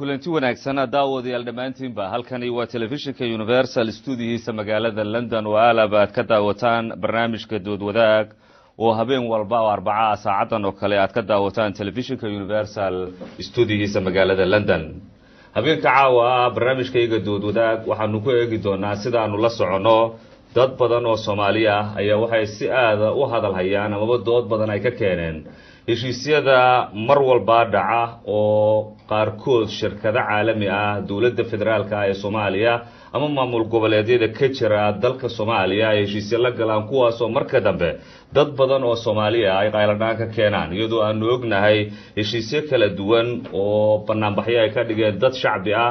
kulanti wanaagsan daawadayaal dhamaantiinba halkani waa telefishinka Universal Studios magaalada London oo aad ka daawataan barnaamijka dood wadaag oo habeen walba oo 4 saacadan oo kale aad ka daawataan telefishinka Universal Studios magaalada London. habeenka caawa barnaamijkayga dood wadaag waxaanu ku eegi doonaa sida aanu la socono dad badan oo Soomaali ah ayaa waxay si aad u hadal hayaan ama dood badan ay ka keeneen heshiisyada mar walba dhaca oo qaarkood shirkado caalami ah dawladda federaalka ee Soomaaliya ama maamul goboleedyada ka jira dalka Soomaaliya ay heshiisyo la galaan kuwaas oo marka dambe dad badan oo Soomaaliya ay qayladaan ka keenaan iyadoo aanu ognahay heshiisyo kala duwan oo banaanbaxyo ay ka dhigeen dad shacbi ah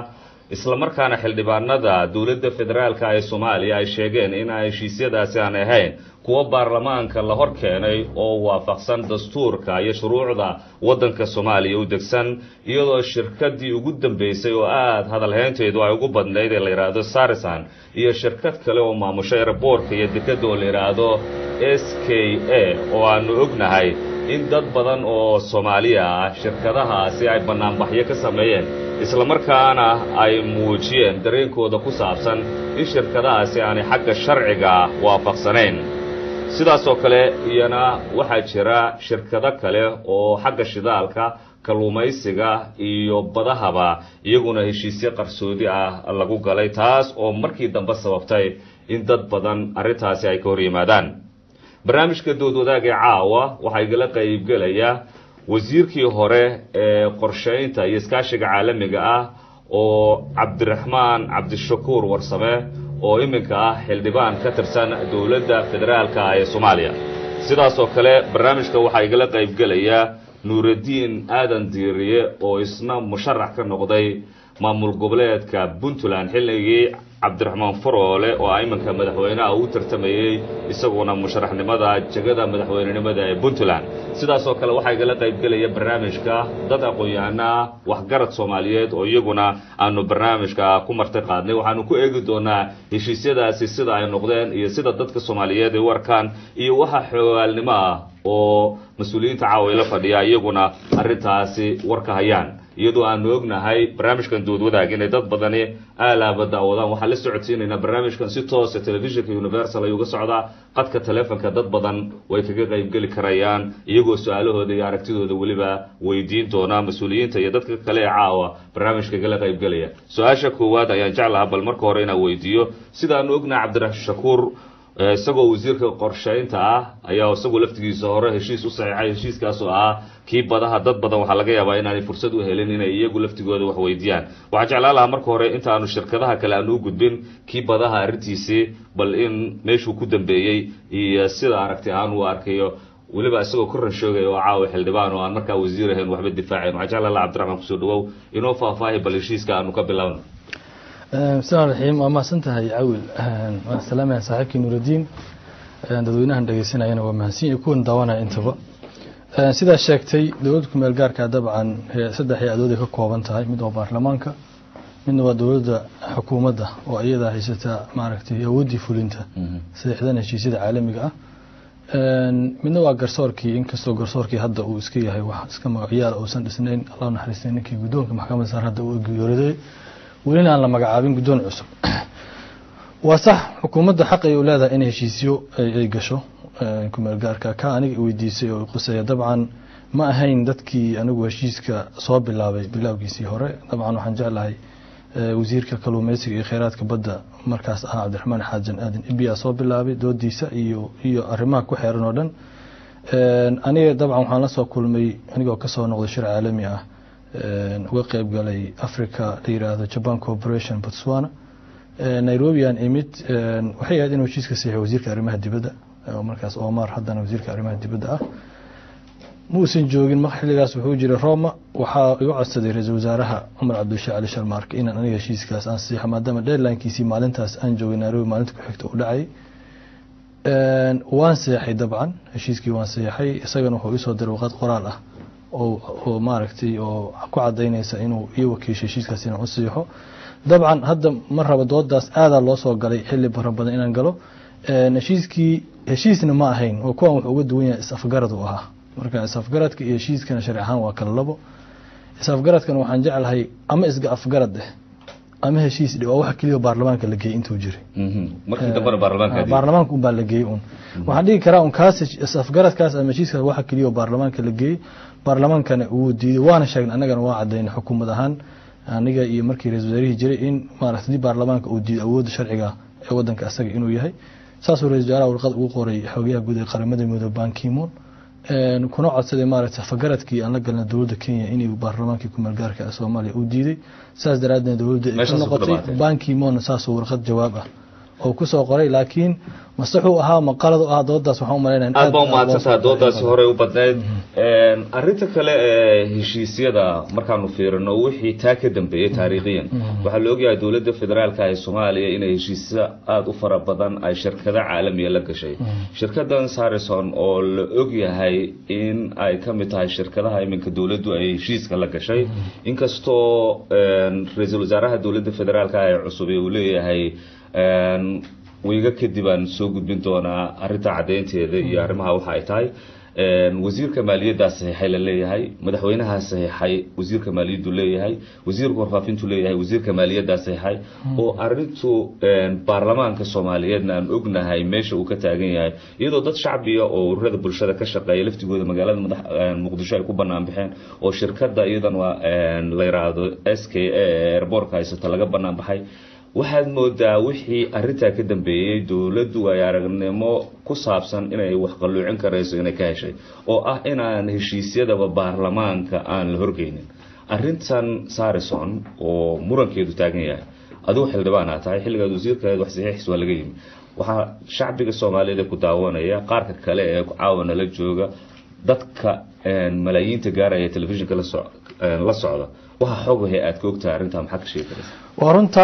isla markaana xildhibaanada dawladda federaalka ee Soomaaliya ay sheegeen in ay heshiisyadaasi aan ahayn kuwa baarlamaanka la hor keenay oo waafaqsan dastuurka iyo shuruucda wadanka Soomaaliya u degsan iyadoo shirkadii ugu dambeysay oo aad hadal haynteedu ay ugu badnayd ee la yiraahdo Sarisan iyo shirkad kale oo maamusha airportka iyo dekedda oo la yiraahdo SKA oo aanu ognahay in dad badan oo Soomaaliya ah shirkadahaasi ay banaanbaxyo ka sameeyeen isla markaana ay muujiyeen dareenkooda ku saabsan in shirkadahaasi aanay xagga sharciga waafaqsanayn sidaas oo kale iyana waxaa jira shirkado kale oo xagga shidaalka kalluumaysiga iyo badahaba iyaguna heshiisyo qarsoodi ah lagu galay taas oo markii dambe sababtay in dad badan arintaasi ay ka hor yimaadaan barnaamijka dood wadaag ee caawa waxay gala qayb galaya wasiirkii hore ee qorsheynta iyo iskaashiga caalamiga ah oo Cabdiraxmaan Cabdishakuur Warsame oo iminka ah xildhibaan ka tirsan dawladda federaalka ee Soomaaliya sidaas oo kale barnaamijka waxa igala qayb galaya Nuuruddin Aadan Diiriye oo isna musharax ka noqday maamul goboleedka Puntland xilligii Cabdiraxmaan Faroole oo iminka madaxweynaha uu tartamayay isaguna musharaxnimada jagada madaxweynenimada ee Puntland sidaas oo kale waxa igala qayb galaya barnaamijka dad aqoon-yahano waxgarad Soomaaliyeed oo iyaguna aanu barnaamijka ku martay qaadnay waxaanu ku eegi doonaa heshiisyadaasi sida ay noqdeen iyo sida dadka Soomaaliyeed ay warkaan iyo waxa xoogaalnimo ah oo mas'uuliyiinta caawila fadhiya iyaguna arintaasi warka hayaan iyadoo aanu ognahay barnaamijkan dood wadaag inay dad badan aalaaba daawadaan waxa la socodsiinayna barnaamijkan si toos ah telefishinka Universal ay uga socdaa qadka telefoonka dad badan way kaga qayb gali karayaan iyagoo su'aalahooda iyo aragtidooda waliba weydiin doona mas'uuliyiinta iyo dadka kale ee caawa barnaamijka kala qayb galaya su'aasha koowaad ayaan jeclahay bal marka hore inaan weydiiyo sida aanu ognahay Cabdiraxmaan isagoo wasiirka qorsheynta ah ayaa isagoo laftigiisa hore heshiis u saxiixay heshiiskaas oo ah kii badaha dad badan waxa laga yaabaa inay fursad u helin inay iyagu laftigooda wax weydiiyaan waxa jeclaan lahaa marka hore inta aanu shirkadaha kale aanu gudbin kii badaha arintiisi bal in meeshuu ku dambeeyay iyo sida aragti aan u arkayo waliba isagoo ku ranshoogay oo caawa xildhibaan oo aan markaa wasiir ahayn waxba difaaceen waxa jeclaan lahaa Cabdiraxmaan kusoo dhawow inoo faahfaahay bal heshiiska aanu ka bilowno بسم الله الرحمن الرحيم وما سنتهي عول والسلام يا صاحبك نور الدين dadweynahan dhageysanayna waa mahadsan kuwan daawana intaba sida sheegtay dawladda meel gaarka dabcan saddex hay'adood ka kooban tahay mid waa baarlamaanka midna waa dawladda xukuumadda oo iyada haysata maaragtay awoodii fulinta saddexdan heshiisyada caalamiga ah midna waa garsoorkii inkastoo garsoorkii hadda uu iska yahay wax iska magaciyaal oo san dhisnayn Allah naxariistay ninkii gudoonka maxkamadda sare hadda uu geeriyooday ولنا لما قاعدين بدون عسر وصح حكومة حق يولادها إن هشيسيو أي قشو كم الجارك كأني ويديسي وقصة طبعا ما هين دتكي أنا وهشيسك صوب بالله وجيسي هراء طبعا وحنجعل هاي وزيرك كلوميسي خيرات كبدأ مركز عبد الرحمن حاجن آدم إبيا صوب بالله دود ديسا إيو أرماك وحيرن ودن أنا طبعا وحنصو كل مي أنا قصة نقد شرع عالمي وقيب قالي أفريقيا ليرة جابان كوبريشن بوتسوانا نيروبي أن إيمت وحي هذا وشيء كسيح وزير كريمة الدبدة ومركز أمار حدا وزير كريمة الدبدة موسن جوجين محل جاس وحوجر روما وحا يعصد رئيس وزارها عمر عبد الشاعر الشرمارك إن أنا شيء كاس أن سيح ما دام ديرلاين كيسي مالنتاس أن جوجين نيروبي مالنتك حكت أولعي وان سيحي طبعا شيء كي وان سيحي سجن وحوي صدر وقت قرالة oo maaragtay oo ku cadeynaysa inuu iyo wakiisho heshiiskaas inuu saxiixo dabcan hadda marraba doodaas aad loo soo galay xilli badan inaan galo heshiisna ma ahayn oo kuwan wuxuu uga duwan yahay is-afgarad u ahaa marka is-afgaradka iyo heshiiskana sharci ahaan waa kala labo isafgarad kan waxaan jecelahay ama isga afgarad ama heshiis waa wax kaliya baarlamaanka la geeyay intuu jiray markii dambe baarlamaanka baa la geeyay waxaan dhigi karaa kaas isafgaradkaas ama heshiiskaas wax kaliya baarlamaanka la geeyay baarlamaankana uu diiday waana sheegnay anagana waa cadeynay xukuumad ahaan aniga iyo markii ra'iisul wasaarihi jiray in maaragtay baarlamaanka uu diiday awoodda sharciga ee wadanka asaga inuu yahay saas uu ra'iisul wasaaraha warqad ugu qoray xogayaha guud ee qaramada midoobay Ban Ki-moon kuna codsaday maaragtay fagaradkii aan la galnay dawladda Kenya inay baarlamaankii ku meelgaarka ah Soomaaliya uu diiday saas daraadna dawladda ay noqotay Ban Ki-moon saas warqad jawaab ah oo ku soo qoray laakiin masaxu ahaa maqalad ah doodaas waxaan u maleynayaa aad baa maadsantaa doodaas hore u badneed arinta kale ee heshiisyada markaanu fiirino wixii taa ka dambeeyay taariikhiyan waxa la ogyahay dawladda federaalka ee Soomaaliya inay heshiisyo aad u fara badan ay shirkado caalami ah la gashay shirkadan Sarison oo la ogyahay in ay ka mid tahay shirkadaha iminka dawladdu ay heshiiska la gashay inkastoo ra'iisul wasaaraha dawladda federaalka ee cusub uu leeyahay wiiga kadib aan soo gudbin doonaa arinta cadeynteeda iyo arrimaha waxa ay tahay wasiirka maaliyadda saxiixay la leeyahay madaxweynaha saxiixay wasiirka maaliyaddu leeyahay wasiirka warfaafintu leeyahay wasiirka maaliyadda saxiixay oo arintu baarlamaanka Soomaaliyeedna aan ognahay meesha uu ka taagan yahay iyadoo dad shacbiga oo ururada bulshada ka shaqeeya laftigooda magaalada Muqdisho ay ku banaan baxeen oo shirkadda iyadan waa la yiraahdo SKA airport haysta laga banaan baxay waxaad moodaa wixii arinta ka dambeeyay dawladdu ay aragnimo ku saabsan inay wax qaluucin karayso inay ka heshay oo ah inaan heshiisyada baarlamaanka aan la horgeynin arintan Sarison oo murankeedu taagan yahay adoo xildhibaan ah tahay xilliga wasiirka wax saxiix waa laga yimi waxa shacbiga Soomaaliyeed ku daawanaya qaarka kale ee caawana la jooga dadka malaayiinta gaaraya telefishinka la socda waxa xog aad ka ogtahay arinta maxaa ka sheegaysaa warunta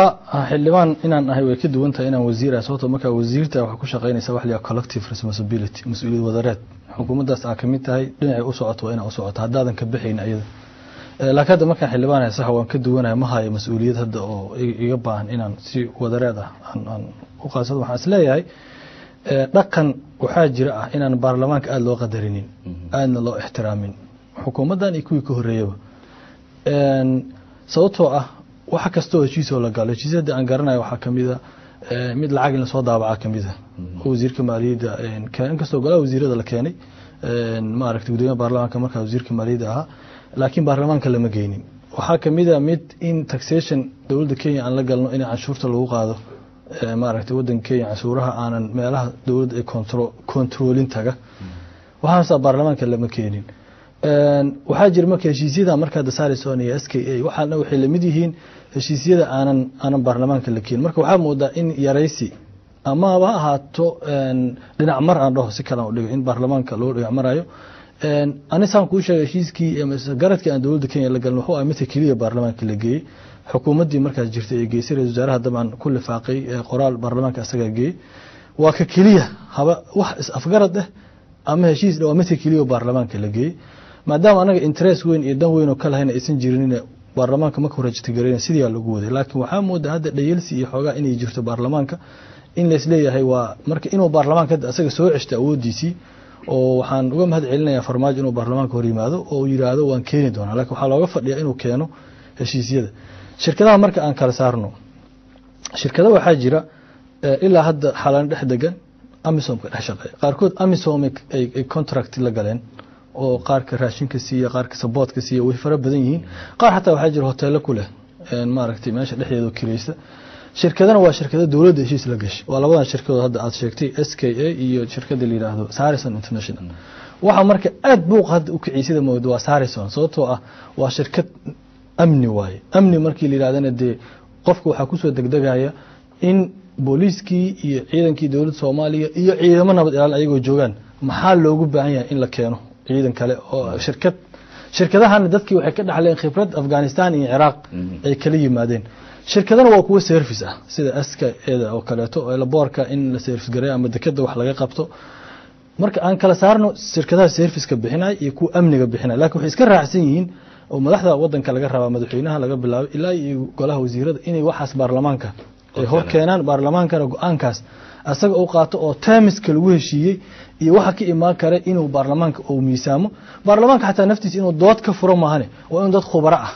xildhibaan inaan ahay way ka duwan tahay inaan wasiir ah sababtoo marka wasiirta waxa ku shaqeynaysa wax la collective responsibility mas'uuliyad wadareed xukuumaddaas ay kamid tahay dhinacay u socoto inay u socoto hadaadan ka bixin ayada laakiin marka xildhibaan ay sax waan ka duwanahay ma hayo mas'uuliyad hadda oo iga baahan inaan si wadareed ah aan u qaasado waxaan isleeyahay dhaqan waxaa jira ah inaan baarlamaanka aad loo qadarinin aadna loo ixtiraamin xukuumaddan iyo kuwii ka horeeyaba sababtoo ah waxa kastoo heshiis oo la galo heshiisyada aan garanayo waxa kamid ah mid lacag in la soo daabaca kamid ah wasiirka maaliyadda kan kastoo golaha wasiirada la keenay maaragtay gudoomiyaha baarlamaanka markaa wasiirka maaliyadda ahaa laakiin baarlamaanka lama geynin waxa kamid ah mid in taxation dawladda Kenya aan la galno in canshuurta lagu qaado maaragtay wadanka Kenya canshuuraha aanan meelaha dawladda ay controlling taga waxaas baarlamaanka lama keenin waxaa jira marka heshiisyada marka Sarison iyo SKA waxaana waxay la mid yihiin heshiisyada aanan baarlamaanka la keenin marka waxaa moodaa in yaraysi ama ba ahaato dhinac mar aan dhaho si kala u dhigo in baarlamaanka loo dhinac marayo anisaan ku sheegay heshiiskii ama garadkii aan dawladda Kenya la galno wuxuu ahaa kaliya baarlamaanka la geeyay xukuumaddii markaas jirtay ee geysay ra'iisul wasaaraha dabcan ku lifaaqay qoraal baarlamaanka asaga geeyay waa ka kaliya haba wax is afgarad ah ama heshiis waa kaliya baarlamaanka la geeyay maadaama anaga interest weyn iyo dan weyn oo kala hayna aysan jirin baarlamaanka ma korajti gareeyay sidii lagu waday laakiin waxa moodaa hadda dhayelsi iyo xogaa inay jirto baarlamaanka in la isleeyahay waa marka inuu baarlamaanka asaga soo ceshto awoodiisii oo waxaan uga mahad celinayaa farmaajo inuu baarlamaanka hor yimaado oo yiraahdo waan keeni doonaa laakiin waxa looga fadhiyaa inuu keeno heshiisyada shirkadaha marka aan kala saarno shirkadaha waxaa jira ilaa hadda xalan dhex degan Amisom ka shaqeeya qaarkood Amisom ay contract la galeen oo qaarka raashinka siiya qaarka saboodka siiya way fara badan yihiin qaar xataa waxa jira hoteelo ku leh maaragtay meesha dhexdeeda kireysta shirkadana waa shirkada dawladda heshiis la gashay waa labadan shirkadood hadda aad sheegtay SKA iyo shirkada la yiraahdo Sarison International waxa marka aad buuq hadda u kiciisada moodo waa Sarison sababtoo ah waa shirkad amni waaye amni markii la yiraahdana de qofku waxa ku soo degdegaya in booliiskii iyo ciidankii dawladda Soomaaliya iyo ciidamada nabad ilaalin ayagoo joogan maxaa loogu baahan yahay in la keeno ciidan kale oo shirkadahan dadkii waxay ka dhaxleen khibrad Afghanistan iyo Iraq ay kala yimaadeen shirkadana waa kuwa service ah sida SKA oo kaleeto oo la boorka in la service gareeyo ama dekada wax laga qabto marka aan kala saarno shirkadaha service ka bixinay iyo kuwa amniga bixinay laakiin waxay iska raacsan yihiin oo madaxda wadanka laga rabaa madaxweynaha laga bilaabo ilaa iyo golaha wasiirada inay waxaas baarlamaanka ay hor keenaan baarlamaankana go'aankaas asaga uu qaato oo termiska lagu heshiiyey iyo waxa ka imaan kara inuu baarlamaanka uu miisaamo baarlamaanka xataa naftiisa inuu dood ka furo maahane oo in dad khubaro ah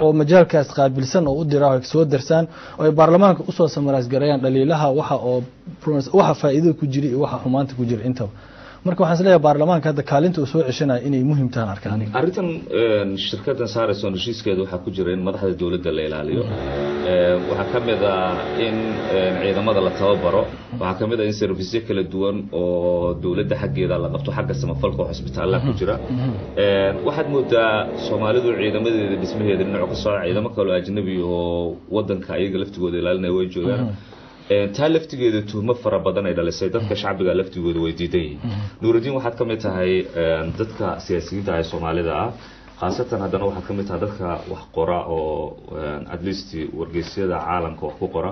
oo majaalkaas qaabilsan oo u diraa soo darsaan oo baarlamaanka u soo samaraas gareeyaan dhaliilaha waxa faa'iido ku jira iyo waxa xumaanta ku jira intaba marka waxaan isleeyahay baarlamaanka hadda kaalinta uu soo ceshanay inay muhiim tahay arkaan arrintan shirkaddan saarayso heshiiskeeda waxaa ku jira in madaxda dawladda la ilaaliyo waxaa ka mid ah in ciidamada la tababaro waxaa ka mid ah in serviceyo kala duwan oo dawladda xaggeeda la qabto xagga samafalka oo xisbitaallada ku jira waxaad moodaa Soomaalidu ciidamadeeda dhismaheeda dhinac ka soo ciidamo kale oo ajnabi oo wadanka ayaga laftigooda ilaalinaya way joogaan taa laftigeeda tuhmo fara badan ay dhalisay dadka shacbiga laftigooda way diiday Nuuruddin waxaad ka mid tahay dadka siyaasiyiinta ee Soomaalida ah khaasatan haddana waxaad ka mid tahay dadka wax qora oo at least wargeysyada caalamka wax ku qora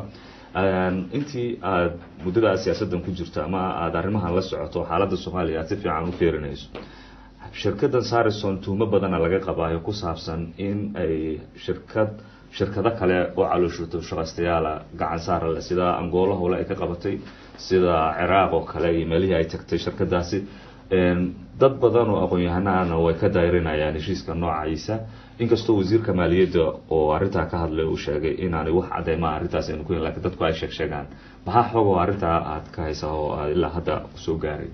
intii aad muddada siyaasaddan ku jirta ama aad arrimahan la socoto xaaladda Soomaaliya aad si fiican u fiirinayso shirkaddan Sarison tuhmo badan laga qabaayo ku saabsan in ay shirkado kale oo calooshuto shaqastayaal gacan saar la sida Angola hoola ay ka qabatay sida Iraq oo kale iyo meelihii ay tagtay shirkadaasi dad badan oo aqoon-yahanana way ka dayrinayaan heshiiska noocaisa inkastoo wasiirka maaliyadda oo arrinta ka hadlay uu sheegay inaanay wax cadeema arrintaas ay ku laakiin dadku ay sheegaan maxaa xoog oo arrinta aad ka haysaa oo ilaa hadda soo gaaray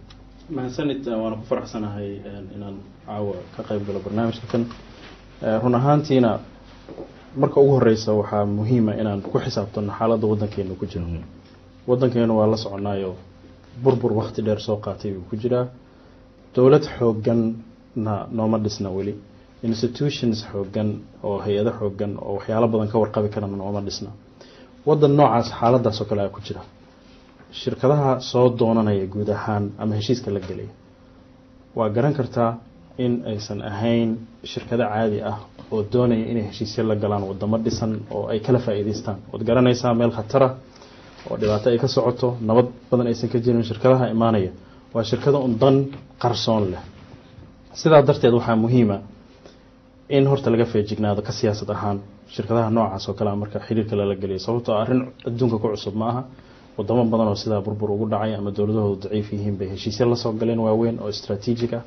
mahadsanid waan ku faraxsanahay inaan caawa ka qayb galo barnaamijka kan run ahaantiina marka ugu horeysa waxaa muhiim ah inaan ku xisaabtano xaaladda wadankeena ku jiro wadankeena waa la soconaayo burbur waqti dheer soo qaatay uu ku jiraa dawlad xoogan nooma dhisna weli institutions xoogan oo hay'ado xoogan oo waxyaalo badan ka warqabi karana nooma dhisna wadan noocaas xaaladaas oo kale ah ku jira shirkadaha soo doonanaya guud ahaan ama heshiiska la galay waa garan kartaa in aysan ahayn shirkado caadi ah oo doonaya inay heshiisyo la galaan wadamo dhisan oo ay kala faa'iideystaan wad garanaysaa meel khatar ah oo dhibaato ay ka socoto nabad badan aysan ka jirin shirkadaha imaanaya waa shirkado dan qarsoon leh sidaa darteed waxaa muhiim ah in horta laga feejignaado ka siyaasad ahaan shirkadaha noocaas oo kale marka xiriirka la galiyo sababtoo arrin adduunka ku cusub ma aha wadamo badan oo sidaa burbur ugu dhacay ama dawladahoodu daciif yihiin bay heshiisyo la soo galeen waaweyn oo istaraatiijig ah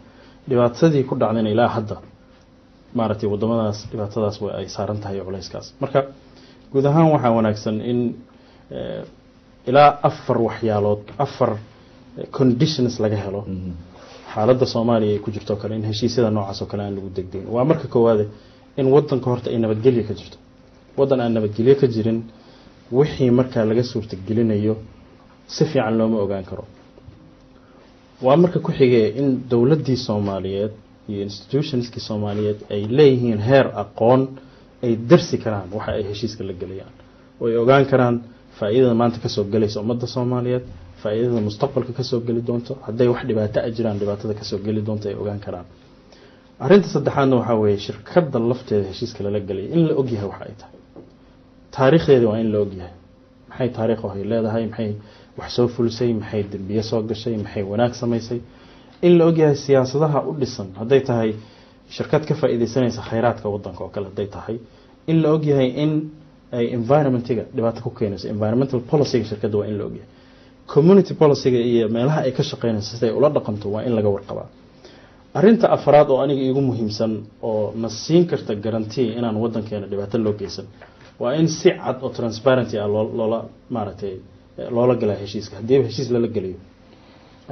dhibaatadii ku dhacdayna ilaa hadda maaragtay wadamadaas dhibaatadaas way ay saaran tahay culayskaas marka guud ahaan waxaa wanaagsan in ilaa 4 waxyaalood 4 conditions laga helo xaaladda Soomaaliya ay ku jirto kale in heshiisyada noocaas oo kale aan lagu degdegin waa marka koowaad in wadanka horta ay nabadgelyo ka jirto wadan aan nabadgelyo ka jirin wixii marka laga suurtagelinayo si fiican looma ogaan karo waa marka ku xigay in dawladii Soomaaliyeed iyo institutionski Soomaaliyeed ay leeyihiin heer aqoon ay darsi karaan waxa ay heshiiska la galayaan oo ay ogaan karaan faa'iidada maanta ka soo galaysa ummadda Soomaaliyeed faa'iidada mustaqbalka ka soo gali doonto haday wax dhibaato ah jiraan dhibaatada ka soo gali doonto ay ogaan karaan arinta saddexaadna waxa weeye shirkadda lafteeda heshiiska la galay in la ogyahay waxa ay tahay taariikhdeeda waa in la ogyahay maxay taariikh oo ay leedahay maxay wax soo fulisay maxay dambiye soo gashay maxay wanaag samaysay in la ogyahay siyaasadaha u dhisan haday tahay shirkad ka faa'iideysanaysa kheyraadka wadanka oo kale haday tahay in la ogyahay in ay environmentiga dhibaato ku keenayso environmental policy shirkadda waa in la ogyahay community policy iyo meelaha ay ka shaqeynayso siday ula dhaqanto waa in laga warqabaa arinta afraad oo aniga iigu muhiimsan oo na siin karta guarantee inaan wadankeena dhibaato loo geysan waa in si cad oo transparency ah loola maaragtay loola galaa heshiiska haddii heshiis lala geliyo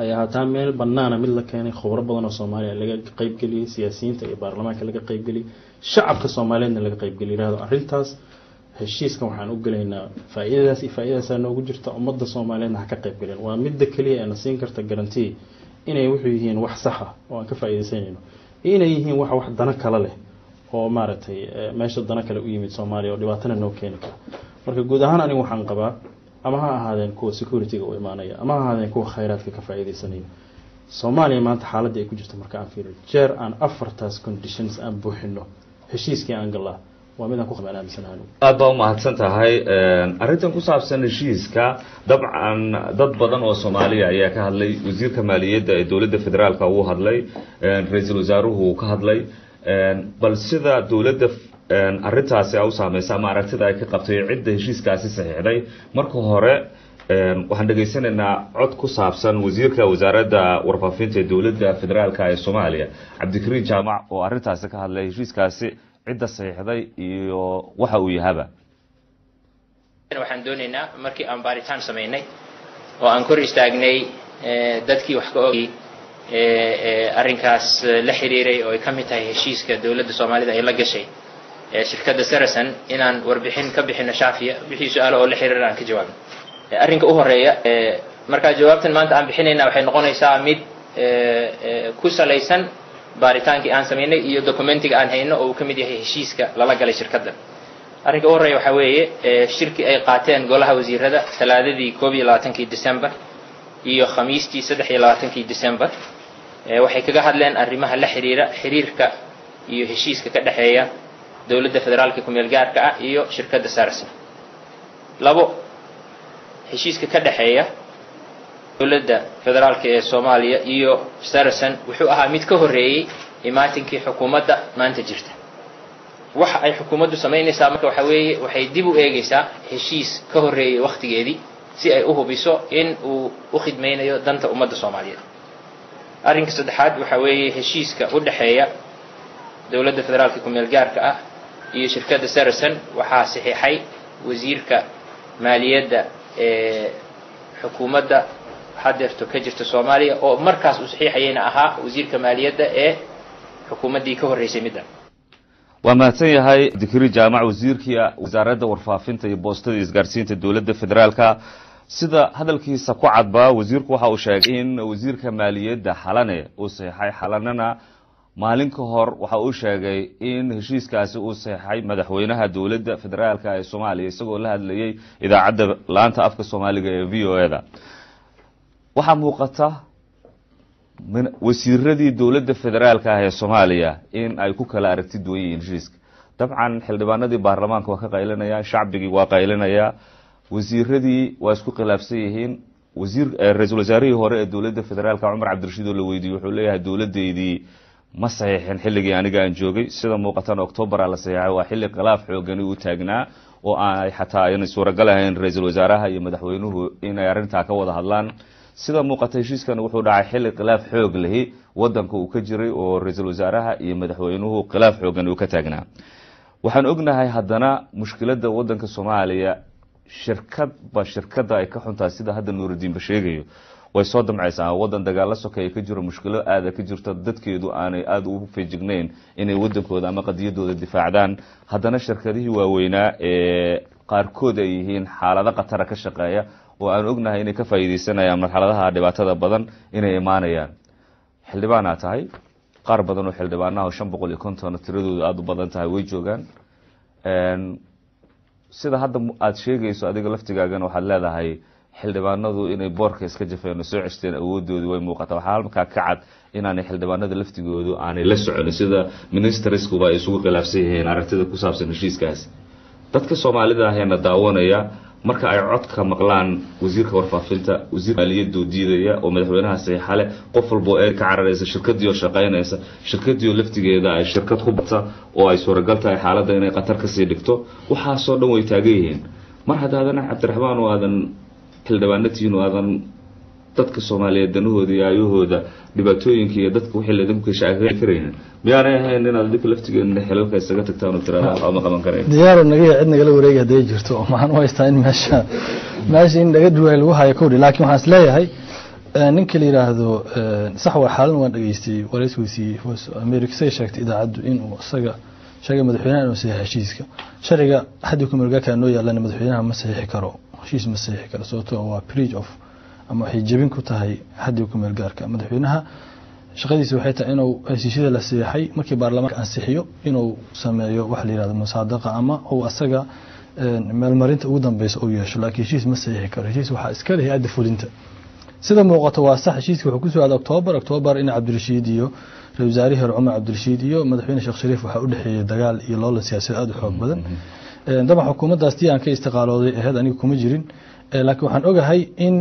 ay ahaataa meel banaana mid la keenay khubaro badan oo Soomaaliya laga qayb galiyay siyaasiyiinta iyo baarlamaanka laga qayb galiyay shacabka Soomaaliyeedna laga qayb galiyay raado arintaas heshiiskan waxaan u galeynaa faa'iidadaas noogu jirta ummadda Soomaaliyeedna ka qayb galeen waa mid kaliya ee siin karta guarantee inay wuxuu yihiin wax sax ah oo aan ka faa'iideysanayno inay yihiin wax dana kala leh oo maaragtay meesha dana kale u yimid Soomaaliya oo dhibaatana noo keeni kara marka guud ahaan anigu waxaan qabaa ama ha ahaadeen kuwa security-ga u imaanaya ama ha ahaadeen kuwa kheyraadka ka faa'iideysanaya Soomaaliya maanta xaaladda ay ku jirto marka aan fiiriyo jeer aan 4taas conditions aan buuxino heshiiskii aan galaa waa mid aan ku qabanaansanahay aad baa mahadsan tahay arintan ku saabsan heshiiska dabcan dad badan oo Soomaaliya ayaa ka hadlay wasiirka maaliyadda ee dawladda federaalka uu hadlay ra'iisul wasaaruhu ka hadlay bal sida dawladda arintaasi ay u saameysay ama aragtida ay ka qabtay cidda heshiiskaasi saxiixday marka hore waxaan dhageysanaynaa cod ku saabsan wasiirka wasaaradda warfaafinta dowladda federaalka ee Soomaaliya Cabdikariin Jaamac oo arintaasi ka hadlay heshiiskaasi cidda saxiixday iyo waxa uu yahaba. waxaan doonaynaa markii aan baaritaan sameynay oo aan kor istaagnay dadkii wax ka ogay arrinkaas la xiriiray oo ay ka mid tahay heshiiska dowladda Soomaalida ay la gashay shirkadda Sarasan inaan warbixin ka bixino shaafiya wixii su'aalo oo la xiriira aan ka jawaabno. arrinka u horeeya marka jawaabtan maanta aan bixinayna waxay noqonaysaa mid ku salaysan baaritaankii aan sameynay iyo documentiga aan hayno oo uu ka mid yahay heshiiska lala galay shirkadda. arrinka u horeeya waxa weeye shirki ay qaateen golaha wasiirada talaadadii 22 December iyo khamiistii 23 December waxay kaga hadleen arrimaha la xiriira xiriirka iyo heshiiska ka dhaxeeya dowladda federaalka ku meel gaarka ah iyo shirkadda Sarasan. labo heshiiska ka dhaxeeya dowladda federaalka ee Soomaaliya iyo Sarasan wuxuu ahaa mid ka horeeyay imaatinkii xukuumadda maanta jirta. waxa ay xukuumaddu sameynaysaa marka waxa weeye waxay dib u eegaysaa heshiis ka horeeyay waqtigeedii si ay u hubiso in uu u khidmaynayo danta ummadda Soomaaliyeed. arrinka saddexaad waxa weeye heshiiska u dhaxeeya dowladda federaalka ku meel gaarka ah iyo shirkadda Sarasan waxaa saxiixay wasiirka maaliyadda xukuumadda hadeerto ka jirta Soomaaliya oo markaas uu saxiixayna ahaa wasiirka maaliyadda ee xukuumaddii ka horeysay midda. waa mahadsan yahay Cabdikariin Jaamac wasiirkii wasaaradda warfaafinta iyo boostada isgaarsiinta dowladda federaalka. sida hadalkiisa ku cadba wasiirku waxa uu sheegay in wasiirka maaliyadda Xalane uu saxiixay Xalanana maalin ka hor waxa uu sheegay in heshiiskaasi uu saxiixay madaxweynaha dowladda federaalka ee Soomaaliya isagoo la hadlayay idaacadda laanta afka Soomaaliga ee VOA-da. waxa muuqata wasiiradii dowladda federaalka ee Soomaaliya in ay ku kala aragti duwan yihiin heshiiska. dabcan xildhibaanadii baarlamaanka waa ka qaylinaya shacbigii waa qaylinaya wasiiradii waa isku khilaafsan yihiin. ra'iisul wasaarihii hore ee dowladda federaalka Umar Cabdirashiid oo la weydiiyay wuxuu leeyahay dowladeedii ma saxiixin xilligii aniga aan joogay sida muuqatan October la saxiixay waa xilli khilaaf xooggan uu taagnaa oo ay xataa ay suuragal ahayn ra'iisul wasaaraha iyo madaxweynuhu inay arrinta ka wada hadlaan. sida muuqata heshiiskan wuxuu dhacay xilli khilaaf xoog leh wadanka uu ka jiray oo ra'iisul wasaaraha iyo madaxweynuhu khilaaf xooggan uu ka taagnaa. waxaan ognahay haddana mushkiladda wadanka Soomaaliya shirkadda ay ka xuntaa sida hadda Nuurudiin ba sheegayo way soo damcaysaa wadan dagaal la sokeeyay ka jiro mushkilo aad ka jirta dadkeedu aanay aad ugu feejignayn inay wadankooda ama qadiyadooda difaacdaan. haddana shirkadihii waaweynaa ee qaarkood ay yihiin xaalado khatar ka shaqeeya oo aan ognahay inay ka faa'iideysanayaan marxaladaha dhibaatada badan inay imaanayaan. xildhibaana tahay qaar badan oo xildhibaanaha 550 tiradoodu aad u badan tahay way joogaan. sida hadda aad sheegayso adiga laftigaagan waxaad leedahay xildhibaanadu inay boorka iska jafeen soo ceshteen awoodoodii way muuqataa. waxaa halka ka cad inaanay xildhibaanada laftigoodu aanay la socon sida ministersku ay isugu khilaafsan yihiin aragtida ku saabsan heshiiskaas. dadka Soomaalida ahayna daawanaya marka ay codka maqlaan wasiirka warfaafinta wasiir maaliyadda diidaya oo madaxweynaha saxiixale qof walba ee ka cararaysa shirkadii oo shaqaynaysa shirkadii laftigeeda ay shirkad ku bata oo ay suuragal tahay xaaladda inay qatar ka sii dhigto waxa soo dhan way taagan yihiin. mar haddana Cabdiraxmaan oo aadan xildhibaanatiina oo aadan dadka Soomaaliyeed danahooda iyo ayahooda dhibaatooyinka iyo dadka wixii la idinku shaqeyn kareen miyaanay ahayn inaad dadka laftigeena xilalka isaga tagtaan oo tiraahdo ama qaban kareen diyaar naga cid naga la wareegay haday jirto maxaan u haystaa in meesha in laga duway lagu hayo koodi laakiin waxaan isleeyahay ninka la yiraahdo sax waa xaalan waan dhageystay wareysigiisii America say sheegtay idaacadu in uu isaga sheegay madaxweynaha inuu saxiixay heshiiska shariga hadii ku markaa noo yaalan madaxweynaha ma saxiixi karo heshiis ma saxiixi karo sababtoo waa breach of ama waxay jabin ku tahay hadii ku meel gaarka madaxweynaha shaqadiisa waxay tahay inuu heshiisyada la saxiixay markii baarlamaanka ansixiyo inuu sameeyo wax la yiraahdo musaadaqa ama uu asaga meel marinta ugu dambeeyay oo yeesho laakiin heshiis ma saxiixi karo heshiis waxa iska leh hay'adda fulinta sida muuqato waa sax heshiiska wuxuu ku soo aaday October in Cabdirashiid iyo ra'iisul wasaarihi Umar Cabdirashiid iyo madaxweyne Sheekh Shariif waxa u dhaxeeyay dagaal iyo loolan siyaasadeed aad u xoog badan daba xukuumaddaas tii aan ka istiqaalooday ahayd aniga kuma jirin laakiin waxaan ogahay in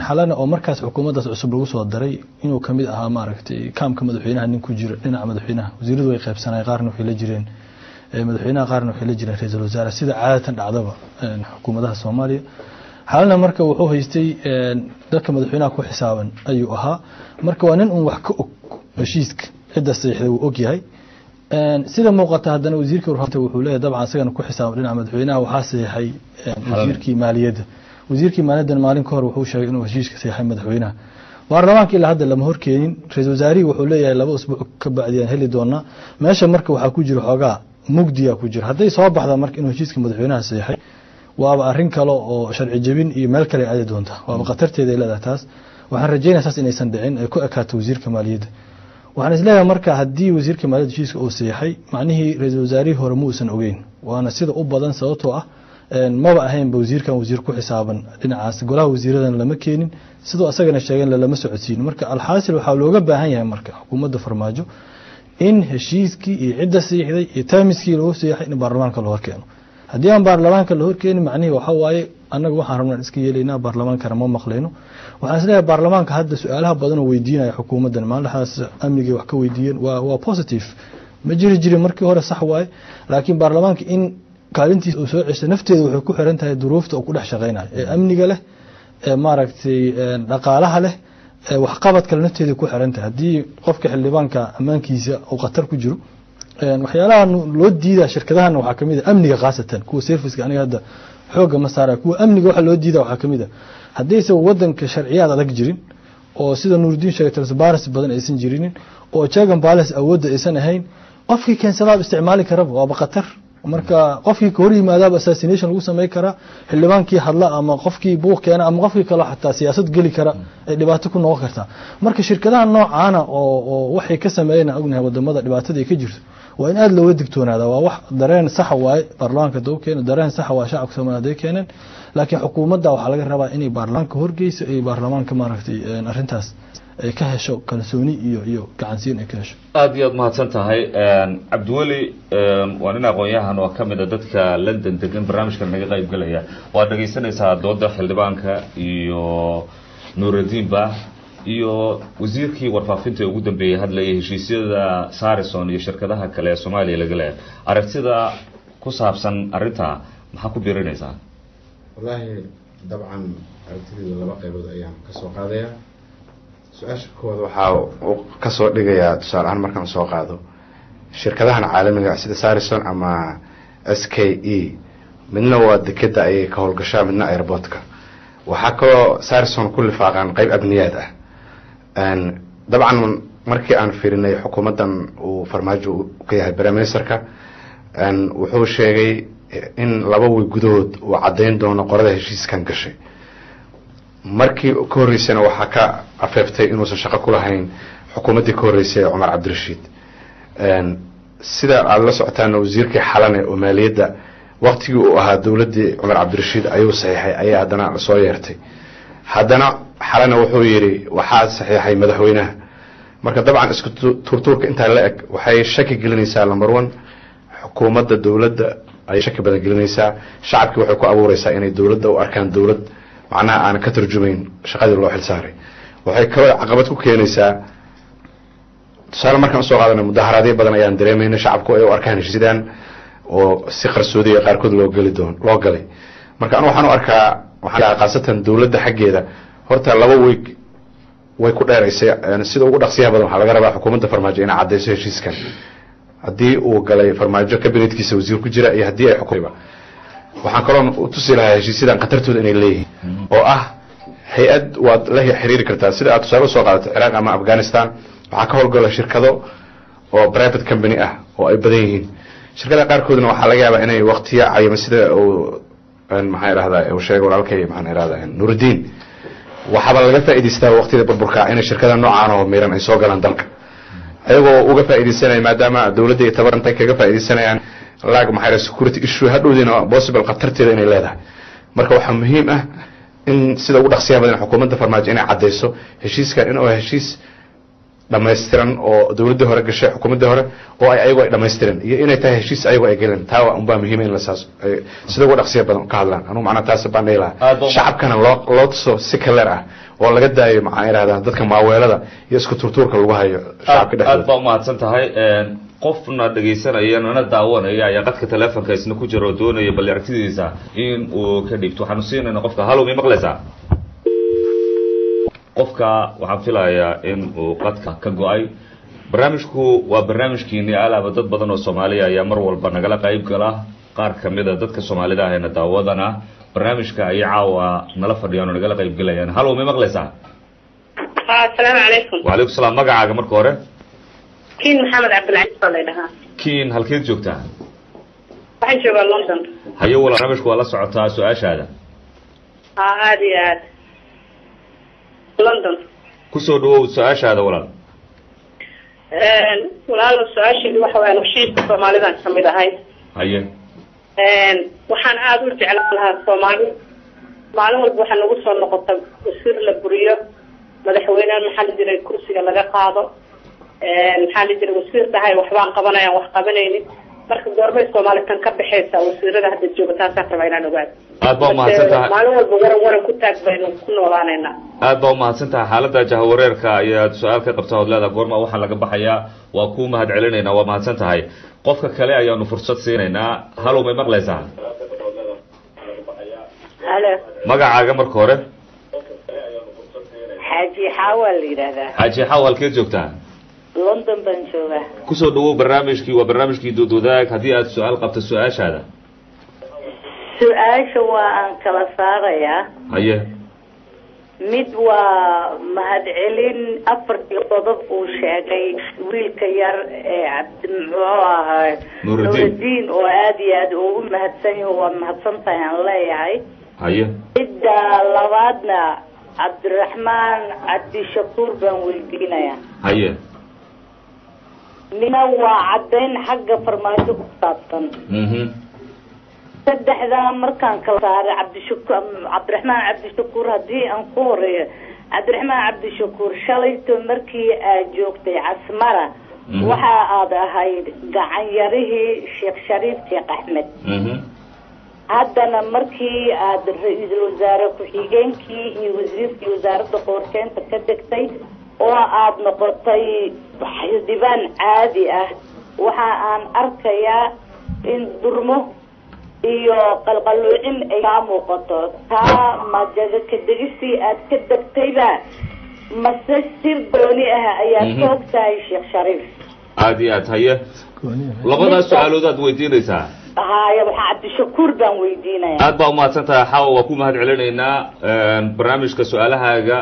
xalana oo markaas xukuumaddaas cusub lagu soo daray inuu kamid ahaa maaragtay kaamka madaxweynaha nin ku jira dhinaca madaxweynaha wasiiradu way qaybsanayeen qaarna waxay la jireen madaxweynaha qaarna waxay la jireen ra'iisul wasaare sida caadatan dhacdaba xukuumadaha Soomaaliya xalna marka wuxuu haystay dadka madaxweynaha ku xisaaban ayuu ahaa marka waa nin wax ka og heshiiska cidda saxiixday uu og yahay sida muuqata haddana wasiirka warfaafinta wuxuu leeyahay dabcan asagana ku xisaaban dhinaca madaxweynaha waxaa saxiixay wasiirkii maaliyadda maalin ka hor wuxuu sheegay inuu heshiiska saxiixay madaxweynaha baarlamaanka ilaa hadda lama horkeenin ra-iisul wasaarihii wuxuu leeyahay 2 usbuuc ka bacdiyaan heli doonaa meesha marka waxaa ku jira xoogaa mugdiya ku jira hadday soo baxda marka inuu heshiiska madaxweynaha saxiixay waaba arrin kale oo sharci jabin iyo meel kale aadi doonta waaba khatarteeda ay leedahay taas waxaan rajaynayaa saas inaysan dhicin ay ku ekaato wasiirka maaliyadda waxaan isleeyahay marka haddii wasiirka maaliyadda heshiiska uu saxiixay macnihii ra-iisul wasaarihii hore ma uusan ogeyn waana sida u badan sababtoo ah maba ahaynba wasiirkan wasiir ku xisaaban dhinacaas golaha wasiiradan lama keenin sidoo asagana sheegeen lama socodsiin marka alxaasil waxaa looga baahan yahay marka xukuumadda farmaajo in heshiiskii iyo cidda saxiixday iyo taamiskii loo saxiixay in baarlamaanka loo horkeeno haddii aan baarlamaanka la horkeenin macnihii waxa waaye annaga waxaan rabnaa iska yeelaynaa baarlamaankana ma maqlayno waxaan isleeyahay baarlamaanka hadda su-aalaha badan oo weydiinaya xukuumaddan maaldaxaas amnigay wax ka weydiiyeen waa positive ma jirin markii hore sax waaye laakiin baarlamaanka in kaalintiisa uu soo ceshay nafteeda waxay ku xiran tahay duruufta uu ku dhex shaqaynayo ee amniga leh ee maaragtay dhaqaalaha leh ee waxqabadka nafteeda ku xiran tahay haddii qofka xildhibaanka ammaankiisa uu khatar ku jiro waxyaalaha loo diidaa shirkadahana waxaa kamid ah amniga khaasatan kuwa serviceka aniga hadda xooga ma saara kuwa amniga waxa loo diidaa waxaa kamid ah haddayse wadanka sharciyaad adag jirin oo sida nuurudiin sheegay transparency badan aysan jirinin oo check and balance awoodda aysan ahayn qofkii keensadaa isticmaali karaba waaba khatar marka qofkii ka hor yimaadaaba assassination lagu sameyn karaa xildhibaankii hadla ama qofkii buuq keena ama qofkii kale xataa siyaasad geli kara ay dhibaato ku noqon kartaa marka shirkadaha noocaana oo waxay ka sameeyeen ognahay wadamada dhibaatada ay ka jirto waa in aad looga digtoonaada waa wax dareen sax waaye baarlamaanka doo keeno dareen sax waa shacabka Soomaaliyeed ay keeneen laakiin xukuumadda waxa laga rabaa inay baarlamaanka horgeyso ay baarlamaanka maaragtay arintaas ay ka hesho kalsooni iyo gacansiin ay ka hesho aad iyo aad mahadsan tahay cabdiweli waa nin aqoon-yahan oo kamid ah dadka London degan barnaamijkan naga qayb galaya waa dhageysanaysaa dooda xildhibaanka iyo Nuurudiin Ba iyo wasiirkii warfaafinta ugu dambeeyay hadlayay heshiisyada Sarison iyo shirkadaha kale ee Soomaaliya laga leeyahay aragtida ku saabsan arinta maxaa ku biirinaysaa wallahi dabcan aragtida laba qaybood ayaan ka soo qaadaya su-aasha koowaad waxaa ka soo dhigayaa tusaale ahaan markaan soo qaado shirkadahan caalamiga sida Sarison ama SKE midna waa dekeda ayay ka howlgashaa midna airportka waxaa kaloo Sarison ku lifaaqan qayb abniyaad ah dabcan markii aan fiirinay xukuumaddan uu farmaajo ka yahay prime ministerka wuxuu sheegay in 2 wiil gudahood uu cadeyn doono qorada heshiiskan gashay markii ka horeysana waxa ka afeeftay inuu shaqo ku lahayn xukuumaddii ka horeysay Umar Cabdirashiid sida aad la socotaan wasiirkii xalane oo maaliyadda waqtigii uu ahaa dawladii Umar Cabdirashiid ayuu saxiixay ayaa haddana soo yeertay haddana xalane wuxuu yiri waxa saxiixay madaxweynaha marka dabcan isku turturka inta la eg waxay shaki gelinaysaa number 1 xukuumadda dawladda ay shaki badan gelinaysaa shacabkii waxay ku abuuraysaa inay dawladda u arkaan dawlad macnaha aan ka tarjumayn shaqadii loo xil saaray waxay kale caqabad ku keenaysaa tusaale markaan soo qaadano mudaharaadyo badan ayaan dareemayna shacabku ay u arkaan heshiisyadan oo si qarsoodi ah qaarkood loo galay marka anu waxaan u arkaa waxaan qaasatan dawladda xaggeeda horta 2 week way ku dheeraysay sida ugu dhaqsiyaha badan waxa laga rabaa xukuumadda farmaajo inay cadeyso heshiiskan haddii uu galay farmaajo kabinetkiisa wasiir ku jira iyo haddii ay xukuumadda waxaan kaloo u tusi lahaa heshiisyadan qatartooda inay leeyihiin oo ah hay'ad waad la xiriiri kartaa sida aad tusaale soo qaadato Iraq ama Afghanistan waxaa ka howlgala shirkado oo private company ah oo ay badan yihiin shirkadaha qaarkoodna waxaa laga yaabaa inay waqtiyo cayiman sida uu maxay raahdaa uu sheegay walaalkay maxaan raahdaa Nuurudiin waxaba laga faa'iideystaa waqtiyada burburka in shirkadaha noocaan oo miran ay soo galaan dalka ayagoo uga faa'iideysanay maadaama dawladda ay tabarantay kaga faa'iideysanayaan laag maxay security issue hadhowdina possible qatarteeda inay leedahay marka waxa muhiim ah in sida ugu dhaqsiyaha badan xukuumadda farmaajo inay cadeyso heshiiskan inuu heshiis dhameystiran oo dawladda hore gashay xukuumadda hore oo ay ayagu ay dhameystiran iyo inay tahay heshiis ayagu ay galeen taa waa baa muhiim in la saas sida ugu dhaqsiyaha badan ka hadlaan anu macna taas baan dheelaha shacabkana loo tuso si kale ah oo laga daayo maxay raadaan dadka maaweelada iyo isku turturka lagu hayo shacabka dhexdooda aad baa mahadsan tahay qofna dhageysanaya ana daawanaya ayaa qadka telefoonka isna ku jiro doonaya bal aragtidiisa in uu ka dhibto waxaan siinayna qofka halo mi maqlaysaa qofka waxaan filayaa in uu qadka ka go'ay barnaamijku waa barnaamijkiinii alaaba dad badan oo Soomaaliya ayaa mar walba nagala qayb gala qaar kamid ah dadka Soomaalida ah ee daawadana barnaamijka ay caawa nala fadhiyaan oo nagala qayb galayaan halo mi maqlaysaa السلام عليكم وعليكم السلام magacaaga marka hore كين محمد عبد العزيز صليدها kiin halkeed joogtaa waxaan joogaa London hayo wala barnaamijku waa la socotaa su'aashaada عادي London ku soo dhawow su'aashaada walaal walaal su'aashii waxa weeye heshiiska Soomaalida kamid ahay haye waxaan aad u jeclaan lahaa Soomaali maalin walba waxaan ugu soo noqotay wasiir la buriyo madaxweynaha maxaa la jiray kursiga laga qaado maxaa la jiray wasiir tahay waxbaan qabanayaan wax qabanaynin marka goormay Soomaali tan ka baxaysa wasiirada hadda joogtaa saarta inaan ogaado aad baa mahadsantahay maalin walba waran ku taag baynu ku noolaanayna aad baa mahadsantahay xaaladda jahawareerka ayaad su'aal ka qabtaa oo leedahay goorma waxa laga baxayaa waa ku mahad celinaynaa waa mahadsantahay qofka kale ayaanu fursad siinaynaa halo may maqlaysaa halo magacaaga marka hore xaaji xawal yiraahdaa xaaji xawal keed joogtaa London baan joogaa ku soo dhawow barnaamijkii doodwadaag haddii aad su'aal qabto su'aashaada su'aasha waa aan kala saarayaa haye mid waa mahadcelin afartii qodob uu sheegay wiilka yar ee Nuruddin oo aad iyo aad ugu mahadsan yahay waa mahadsantahay aan leeyahay haye midda labaadna Cabdiraxmaan Cabdishakuur baan weydiinayaa haye mina waa caddayn xagga farmaajo ku saabsan saddexda markaan kala saaray Cabdiraxmaan Cabdishakuur haddii aan ku horeeyo Cabdiraxmaan Cabdishakuur shalayto markii aad joogtay Casmara waxa aad ahayd gacan yarihii Sheekh Shariif Sheekh Axmed haddana markii aad ra'iisul wasaare ku-xigeenkii iyo wasiirkii wasaaradda qorsheynta ka degtay oo aad noqotay xildhibaan caadi ah waxa aan arkayaa in durmo iyo qalqaluucin ay ka muuqato taa majaga ka degistii aad ka degtayba mase sir gooni ah ayaa ka ogtahay Sheekh Shariif aad iyo aad haye labadaas su'aalood aad weydiinaysaa هاي عبد الشكور بان ويدينا aad baa u mahadsantahay xawa waa ku mahad celinaynaa barnaamijka su'aalahaaga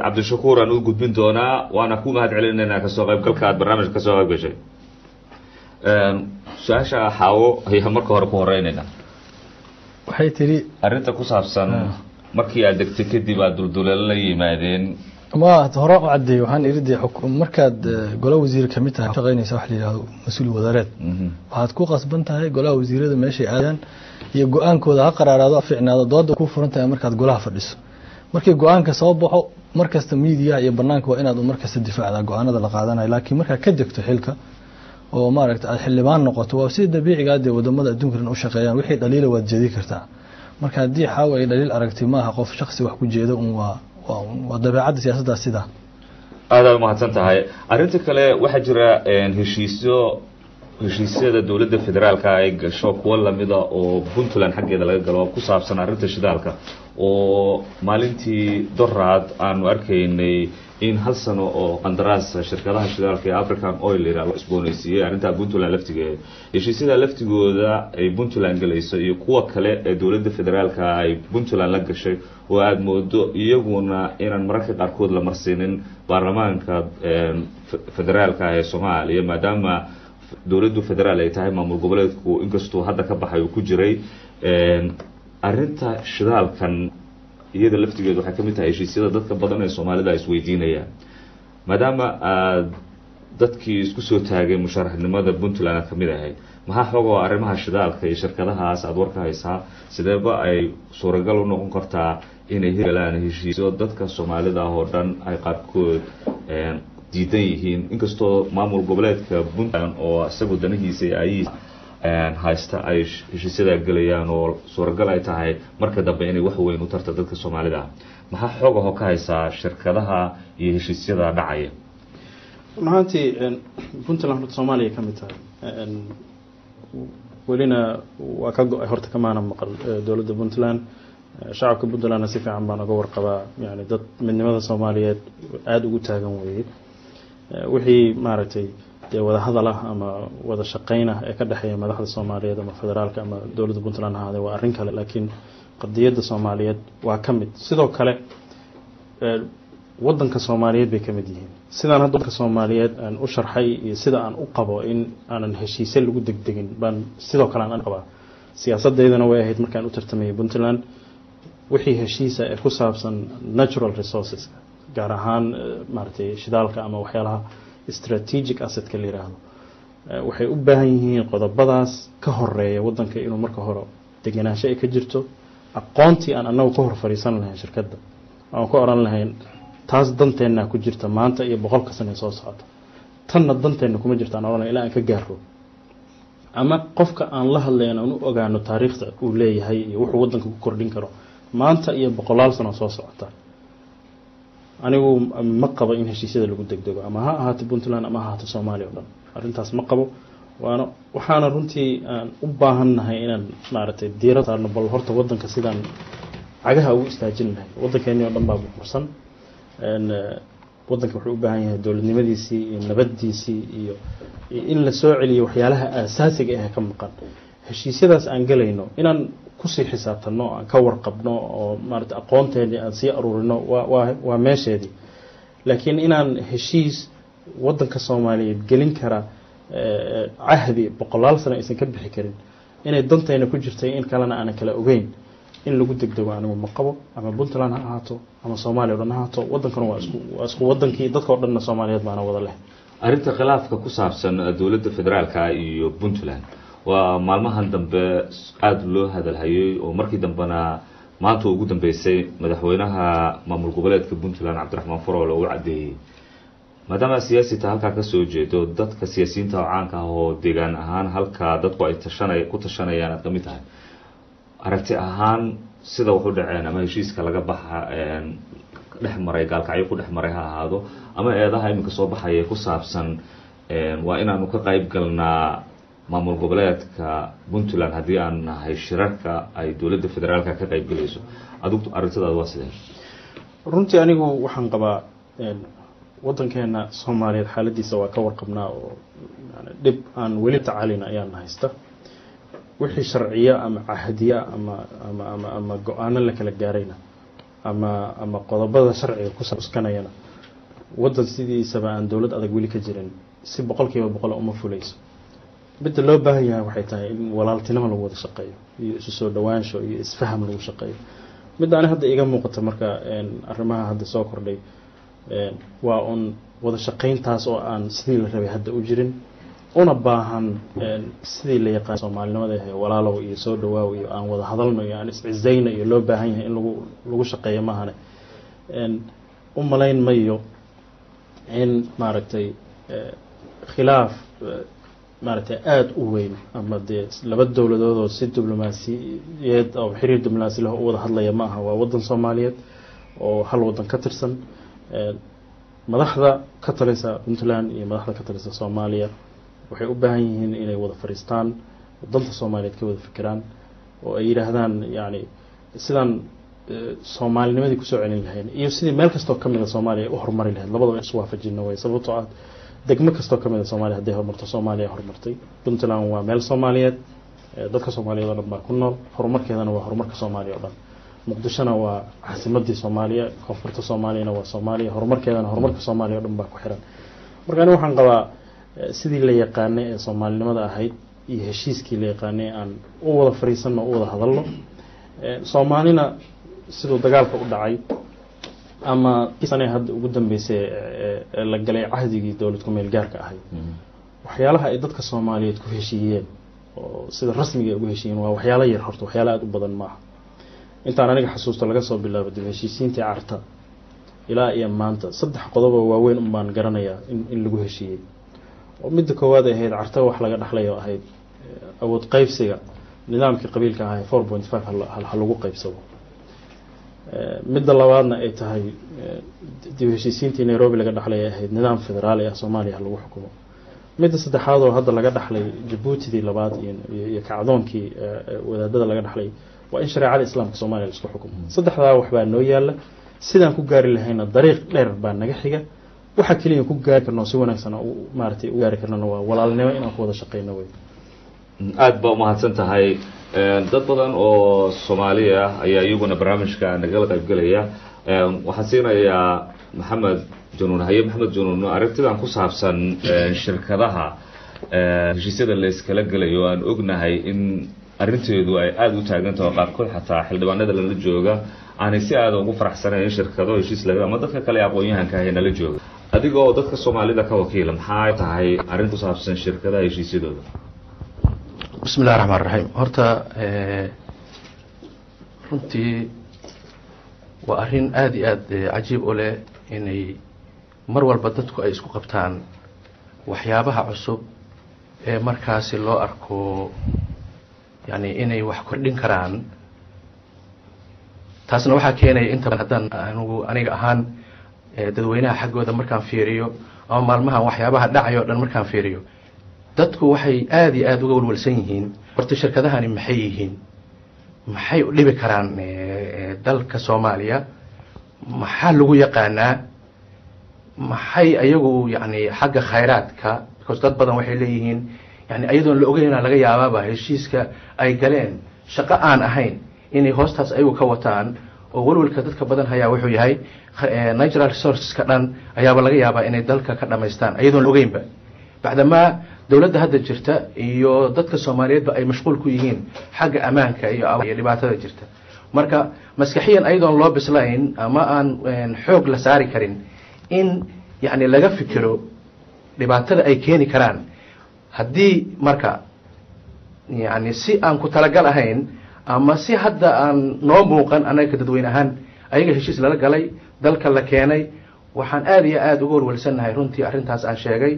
cabdishakuur aan u gudbin doonaa waana ku mahad celinaynaa kasoo qaybgalka aad barnaamijka kasoo qayb gashay su-aasha xaawo ayaa marka hore ku horeynaynaa waxay tiri arrinta ku saabsan markii aad degtay kadib aad dulduleelo la yimaadeen ma hore u cadeeyay waxaan iridii markaad golaha wasiir ka mid tahay shaqeynaysa wax la yiraahdo mas'uul wadaareed waxaad ku qasban tahay golaha wasiirada meeshay aadaan iyo go'aankooda ha qaraaraado fiicnaado dooda ku furan tahay markaad golaha fadhiso markii go'aanka soo baxo markasta media iyo banaanka waa inaad markasta difaacda go'aanada la qaadanayo laakiin marka ka degto xilka oo maaragtay aad xildhibaan noqoto waa si dabiiciga ah wadamada adduunka u shaqeeyaan wixii dhaliil waad jeedi kartaa marka hadii xaawo ay dhaliil aragtay maaha qof shakhsi wax ku jeedo waa dabeecadda siyaasadda sida aad u mahadsan tahay arrinta kale waxa jira heshiisyada dawladda federaalka ay gasho kuwa lamida oo Puntland xaggeeda laga galo ku saabsan arrinta shidaalka oo maalintii doraad aanu arkaynay in hal sano oo qandaraas shirkadaha shidaalka ee African Oil la isboonaysiiyay arrinta Puntland laftigeeda heshiisyada laftigooda ay Puntland galayso iyo kuwa kale ee dawladda federaalka ay Puntland la gashay oo aad moodo iyaguna inaan mararka qaarkood la marsiinin baarlamaanka federaalka ee Soomaaliya maadaama dawladdu federaal ay tahay maamul goboleedku inkastoo hadda ka baxay uu ku jiray arrinta shidaalkan iyada laftigeedu waxay kamid tahay heshiisyada dadka badan ee Soomaalida ay isweydiinayaan maadaama dadkii isku soo taagay musharaxnimada Puntland kamid ahayd maxaa xoogoo arrimaha shidaalka iyo shirkadahaas aad warka haysaa sideeba ay suuragal u noqon kartaa inay helaan heshiisyo dadka Soomaalida oo dhan ay qaarkood diidan yihiin inkastoo maamul goboleedka Puntland oo isagu danahiisa ay haysta ay heshiisyada galayaan oo suuragal ay tahay marka dambe inay wax weyn u tarta dadka Soomaalida maxaa xoog ah ka haysaa shirkadaha iyo heshiisyada dhacaya maantii Puntland horta Soomaaliya ka mid tahay welina waa ka go'ay horta kamaana maqal dowladda Puntland shacabka Puntland si fiican baan uga warqabaa yani dad midnimada Soomaaliyeed aad ugu taagan weeyay wixii maaragtay wada hadal ah ama wada shaqeyn ah ee ka dhaxeeya madaxda Soomaaliyeed ama federaalka ama dowladda Puntland ahaaday waa arrin kale laakiin qadiyadda Soomaaliyeed waa ka mid sidoo kale wadanka Soomaaliyeed bay ka mid yihiin sidaan hadda wadanka Soomaaliyeed aan u sharxay iyo sida aan u qabo in aanan heshiise lagu degdegin baan sidoo kale aan qabaa siyaasadeedana way ahayd markaan u tartamay Puntland wixii heshiisa ee ku saabsan natural resources gaar ahaan maartay shidaalka ama waxyaalaha strategic asset ka leeyahay waxay u baahan yihiin qodobadaas ka horeeya wadanka inuu marka hore deganaansho ay ka jirto aqoontii aan anagu ka hor fariisan lahayn shirkadda aan ku oran lahayn taas danteena ku jirta maanta iyo 100 sano soo socota tanna danteena kuma jirta aan oran ilaa aan ka gaaro ama qofka aan la hadlayno aan u ogaano taariikhda uu leeyahay iyo wuxuu wadanka ku kordhin karo maanta iyo 100 sano soo socota anigu ma qabo in heshiisyada lagu degdego ama ha ahaato Puntland ama ha ahaato Soomaaliya oo dhan arrintaas ma qabo waxaana runtii aan u baahanahay inaan maaragtay diirada saarno bal horta wadanka sidaan cagaha ugu istaajin lahay wadankeena oo dhan baa bursan wadanka wuxuu u baahan yahay dowladnimadiisii iyo nabadiisii iyo in la soo celiyo waxyaalaha aasaasiga ah ka maqan heshiisyadaas aan galayno inaan ku sii xisaabtano aan ka warqabno oo maaragtay aqoonteena aan sii aruurino waa meesheedii laakiin inaan heshiis wadanka Soomaaliyeed gelin kara ahdi 100 sano aysan ka bixi karin inay danteena ku jirtay in kalena aan kala ogeyn in lagu degdego anigu ma qabo ama Puntland ha ahaato ama Soomaaliya oo dhan ha ahaato wadankana waa isku wadankii dadka oo dhan Soomaaliyeed baana wada leh arrinta khilaafka ku saabsan dawladda federaalka iyo Puntland waa maalmahan dambe aad loo hadalhayay oo markii dambena maanta ugu dambeysay madaxweynaha maamul goboleedka Puntland Cabdiraxmaan Faroole oo cadeeyay maadaama siyaasada halka ka soo jeedo dadka siyaasiyiinta caanka ah oo deegaan ahaan halka dadku ay ku tashanayaan ka mid tahay aragti ahaan sida wuxuu dhaceen ama heshiiska laga baxa dhexmaray gaalkacyo ku dhexmaray ha ahaado ama eedaha iminka soo baxay ku saabsan waa inaanu ka qayb galnaa maamul goboleedka Puntland hadii aan nahay shirarka ay dawladda federaalka ka qayb galayso adigu arrintaada waa sidee runtii anigu waxaan qabaa wadankeena Soomaaliyeed xaaladiisa waa ka warqabnaa oo dib aan weli tacaalina ayaan haysta wixii sharciya ama ahdiya ama go'aano la kala gaarayna ama qodobada sharciga ku saabsanayna wadan sidiisaba aan dawlad adag weli ka jirin si 100% uma fulayso mid loo baahan yahay waxay tahay in walaaltinimo lagu wada shaqeeyo iyo isu soo dhawaansho iyo isfaham lagu shaqeeyo mid aan hadda iga muuqato marka arrimaha hadda soo kordhay waa on wada shaqeyntaas oo aan sidii la rabay hadda u jirin una baahan sidii la yaqaan Soomaalinimada ee walaalow iyo soo dhawaaw iyo aan wada hadalno iyo aan iscizayna iyo loo baahan yahay in lagu shaqeeyo maahane u malayn mayo in maaragtay khilaaf maaragtay aad u weyn ama laba dawladood oo si diblomaasiyeed oo xiriir diblomaasi leh oo wada hadlaya ma aha waa wadan Soomaaliyeed oo hal wadan ka tirsan madaxda ka talisa Puntland iyo madaxda ka talisa Soomaaliya waxay u baahan yihiin inay wada fariistaan waddanka Soomaaliyeed ka wada fikiraan oo ay yiraahdaan yaani sidaan Soomaalinimadii ku soo celin lahayn iyo sidii meel kasto kamid ah Soomaaliya u horumari lahayd labadaba is waafajin way sababtoo ah degmo kasto kamid ah Soomaaliya haday horumarto Soomaaliya horumartay Puntland waa meel Soomaaliyeed dadka Soomaaliyeed oo dhan baa ku nool horumarkeedana waa horumarka Soomaaliya oo dhan muqdishona waa caasimadii Soomaaliya koonfurta Soomaaliyana waa Soomaaliya horumarkeedana horumarka Soomaaliya oo dhan baa ku xiran marka anigu waxaan qabaa sidii la yaqaanay ee Soomaalinimada ahayd iyo heshiiskii la yaqaanay aan u wada fariisano u wada hadalno Soomaalina sidoo dagaalka u dhacay ama kisanay hadda ugu dambeysay la galay ahdigii dawladku meel gaarka ahayd waxyaalaha ay dadka Soomaaliyeed ku heshiiyeen oo sida rasmiga ugu heshiiyeen waa waxyaalo yar horta waxyaalo aad u badan ma aha intaan aniga xasuusto laga soo bilaabo dib heshiisiinta carta ilaa iyo maanta 3 qodob oo waaweyn u baan garanayaa in lagu heshiiyay oo mid koowaad ahayd carta wax laga dhaxlayo ahayd awood qaybsiga nidaamkii qabiilka ahaa 4.5 hal lagu qaybsado midda labaadna ay tahay dib heshiisiintii Nairobi laga dhaxlay ahayd nidaam federaali ah Soomaaliya lagu xukumo midda saddexaad oo hadda laga dhaxlay Djibouti labaad iyo kacdoonkii wadaadada laga dhaxlay waa in shariicada islaamka Soomaaliya isku xukumo saddexdaa wax baa noo yaala sidaan ku gaari lahayna dariiq dheer baa naga xiga waxa kaliya ku gaari karno si wanaagsan oo maartay u gaari karno waa walaalnimo inaan ku wada shaqeyno way aad baa mahadsan tahay dad badan oo Soomaaliya ayaa iyaguna barnaamijka nagala qayb galaya waxaan siinayaa maxamed junuun aragtidan ku saabsan shirkadaha heshiisyada la iskala galayo aan ognahay in arinteedu ay aad u taagan tahay qaarkood xataa xildhibaanada la jooga aanay si aad ugu faraxsanayn shirkado heshiis laga ama dadka kale aqoon-yahanka ah la jooga adigoo dadka Soomaalida ka wakiil maxay tahay arin ku saabsan shirkadaha heshiisyadooda bismillaahir rahmaanir rahiim horta runtii waa arin aad iyo aad cajiib u leh inay mar walba dadku ay isku qabtaan waxyaabaha cusub ee markaasi loo arko yani inay wax kordhin karaan taasna waxaa keenaya inta haddaan aniga ahaan dadweynaha xaggooda markaan fiiriyo ama maalmahan waxyaabaha dhacay oo dhan markaan fiiriyo dadku waxay aad iyo aad uga walwalsan yihiin horta shirkadahani maxay yihiin maxay u dhibi karaan dalka Soomaaliya maxaa lagu yaqaanaa maxay ayagu yani xagga khayraadka because dad badan waxay leeyihiin yani ayadoon la ogeyn laga yaabaaba heshiiska ay galeen shaqo aan ahayn inay hoostaas ayagu ka wataan oo walwalka dadka badan hayaa wuxuu yahay natural resourceska dhan ayaaba laga yaabaa inay dalka ka dhamaystaan ayadoon la ogeynba bacdamaa dawladda hadda jirta iyo dadka Soomaaliyeedba ay mashquul ku yihiin xagga amaanka iyo dhibaatada jirta marka maskaxiyan ayadoon loo bislayn ama aan xoog la saari karin in yani laga fikiro dhibaatada ay keeni karaan haddii marka yani si aan ku talagal ahayn ama si hadda aan noo muuqan anaga dadweyne ahaan ayaga heshiis lala galay dalka la keenay waxaan aad iyo aad uga walwalsanahay runtii arrintaas aan sheegay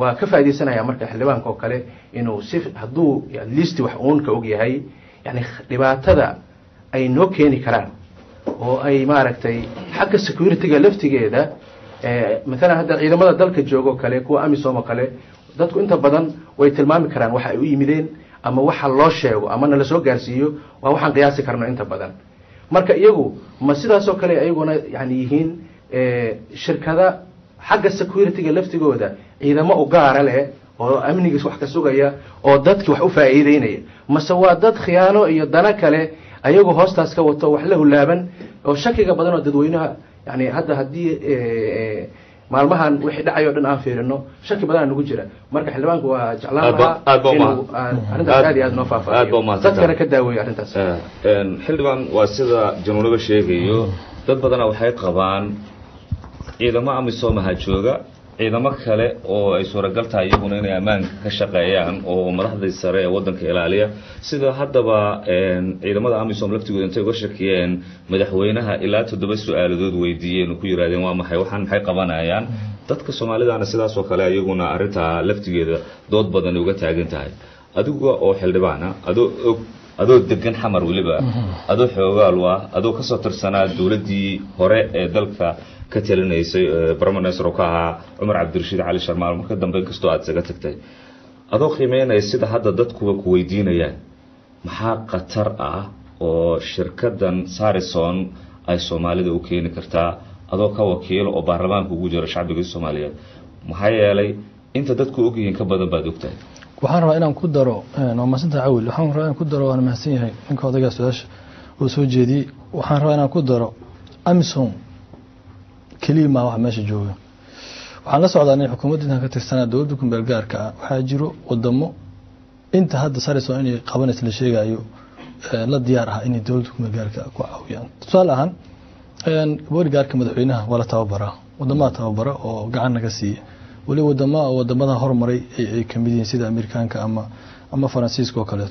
waa ka faa'iideysanaya marka xildhibaanka oo kale inuu si hadduu listi wax uun ka og yahay yani dhibaatada ay noo keeni karaan oo ay maaragtay xagga security-ga laftigeeda مثلا هذا ciidamada dalka joogo kale kuwa amisom kale dadku inta badan way tilmaami karaan waxa ay u yimideen ama waxa loo sheego ama la soo gaarsiiyo waa waxaan qiyaasi karno inta badan marka iyagu ma sidaas oo kale ayaguna yani yihiin shirkada xagga security-ga laftigooda ciidamo u gaar ah leh oo amnigiis wax ka sugaya oo dadki wax u faa'iideynaya mase waa dad khiyaano iyo dana kale ayagu hoostaas ka wato wax la hulaaban oo shakiga badan oo dadweynaha يعني هذا هدي maalmahan wixii dhacay oo dhan aan fiirino shaki badan nagu jira marka xildhibaanku waa jeclaan arintaas aad iyo aad noo faahfaahiyo dadkana ka daaweeyo arrintaas xildhibaan waa sida januunaba sheegayo dad badana waxay qabaan ciidamo amisom ha jooga ciidamo kale oo ay suuragal tahay iyaguna inay ammaanka ka shaqeeyaan oo madaxdii sare ee wadanka ilaaliya sida haddaba ciidamada amisom laftigooda intay uga shakiyeen madaxweynaha ilaa 7 su'aaladood weydiiyeen oo ku yiraahdeen waa maxay waxaan maxay qabanayaan dadka Soomaalidaana sidaas oo kale iyaguna arinta laftigeeda dood badan uga taagan tahay adigu oo xildhibaana adoo degan xamar waliba adoo xoogaal waa adoo ka soo tirsanaa dawladii hore ee dalka ka talinaysay barnaamijka rokaha Umar Cabdirashiid Cali Sharmaal marka dambe kasto aad isaga tagtay adoo qiimeynay sida hadda dadku ku weydiinayaan maxaa qatar ah oo shirkadan Sarison ay Soomaalida u keeni kartaa adoo ka wakiil oo baarlamaanka ugu jira shacbiga Soomaaliyeed maxaa yeelay inta dadku og yihiin ka badan baad ogtahay waxaan rabaa inaan ku daro noomaasanta awil waxaan rabaa inaan ku daro waan mahadsan yahay ninka odaga su'aasha oo soo jeediyay waxaan rabaa inaan ku daro amisom kelima wax meesha jooga waxaan la socdaa in xukuumadda ka tirsanaa dawladda ku meel gaarka ah waxa jiro wadamo inta hadda Sarison inay qabanayso la sheegayo la diyaar ah in dawladda ku meel gaarka ku caawiyaan tusaale ahaan booligaarka madaxweynaha wala tababara wadamada tababara oo gacan naga siiya wali wadamada horumaray ay kamideen sida Ameerikaanka ama Faransiiska oo kale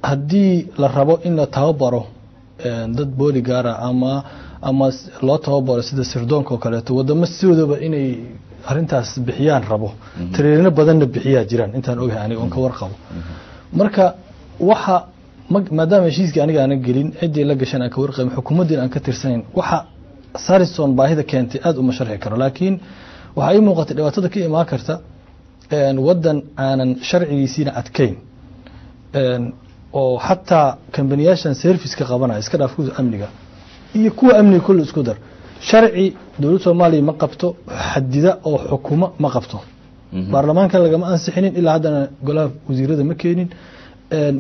hadii la rabo in la tababaro dad booligaar ama loo tababaro sida sirdoonka oo kale wadamo sidooda inay arintaas bixiyaan rabo tareerina badan bixiyaa jiraan intaan ogahay aniga oo ka warqabo marka waxa maadaama heshiiskii aniga aanan gelin ciddii la gashan aan ka warqabin xukuumaddii aan ka tirsanayn waxa sarison baahida keentay aad uma sharxi karo laakiin waxa ay muuqatay dhibaatada ka imaan karta wadan aanan sharcigiisiina adkayn oo xataa kambaniyaashan serviceka qabanaya iska dhaaf kuwa amniga iyo kuwa amniga kulli isku dar sharci dowladda Soomaaliya ma qabto xadida oo xukumo ma qabto baarlamaanka lagama ansixinin ilaa haddana golaha wasiirada ma keenin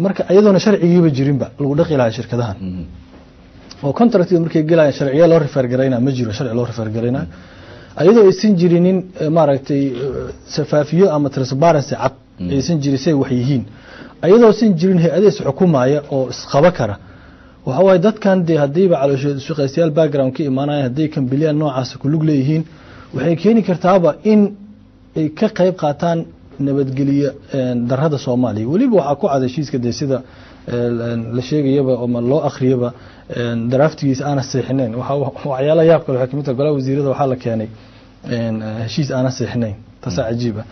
marka ayadoona sharcigiiba jirinba lagu dhaqi lahaa shirkadahan oo contractiga markay galayaan sharciyo loo refer gareynaa ma jiro sharci loo refer gareynaa ayadoo aysan jirinin maaragtay safaafiyo ama transparency cad aysan jirisay wax yihiin ayadoo aysan jirin hay'adaha xukuumaya oo isqaba kara waxa way dadkan hadayba caloosheed shaqaysiyaal background ka imaanayaan haday kan bilyan noocaas ku lug leeyihiin waxay keeni kartaaba in ay ka qayb qaataan nabadgeliyo darrada Soomaaliya waliba waxa ku cadashiiska sida la sheegayaba oo loo akhriyaba draftigiisa aan saxiixnayn waxyaalo yaab kale waxa kamid ah golaha wasiirada waxa la keenay heshiis aan saxiixnayn taas cajiiba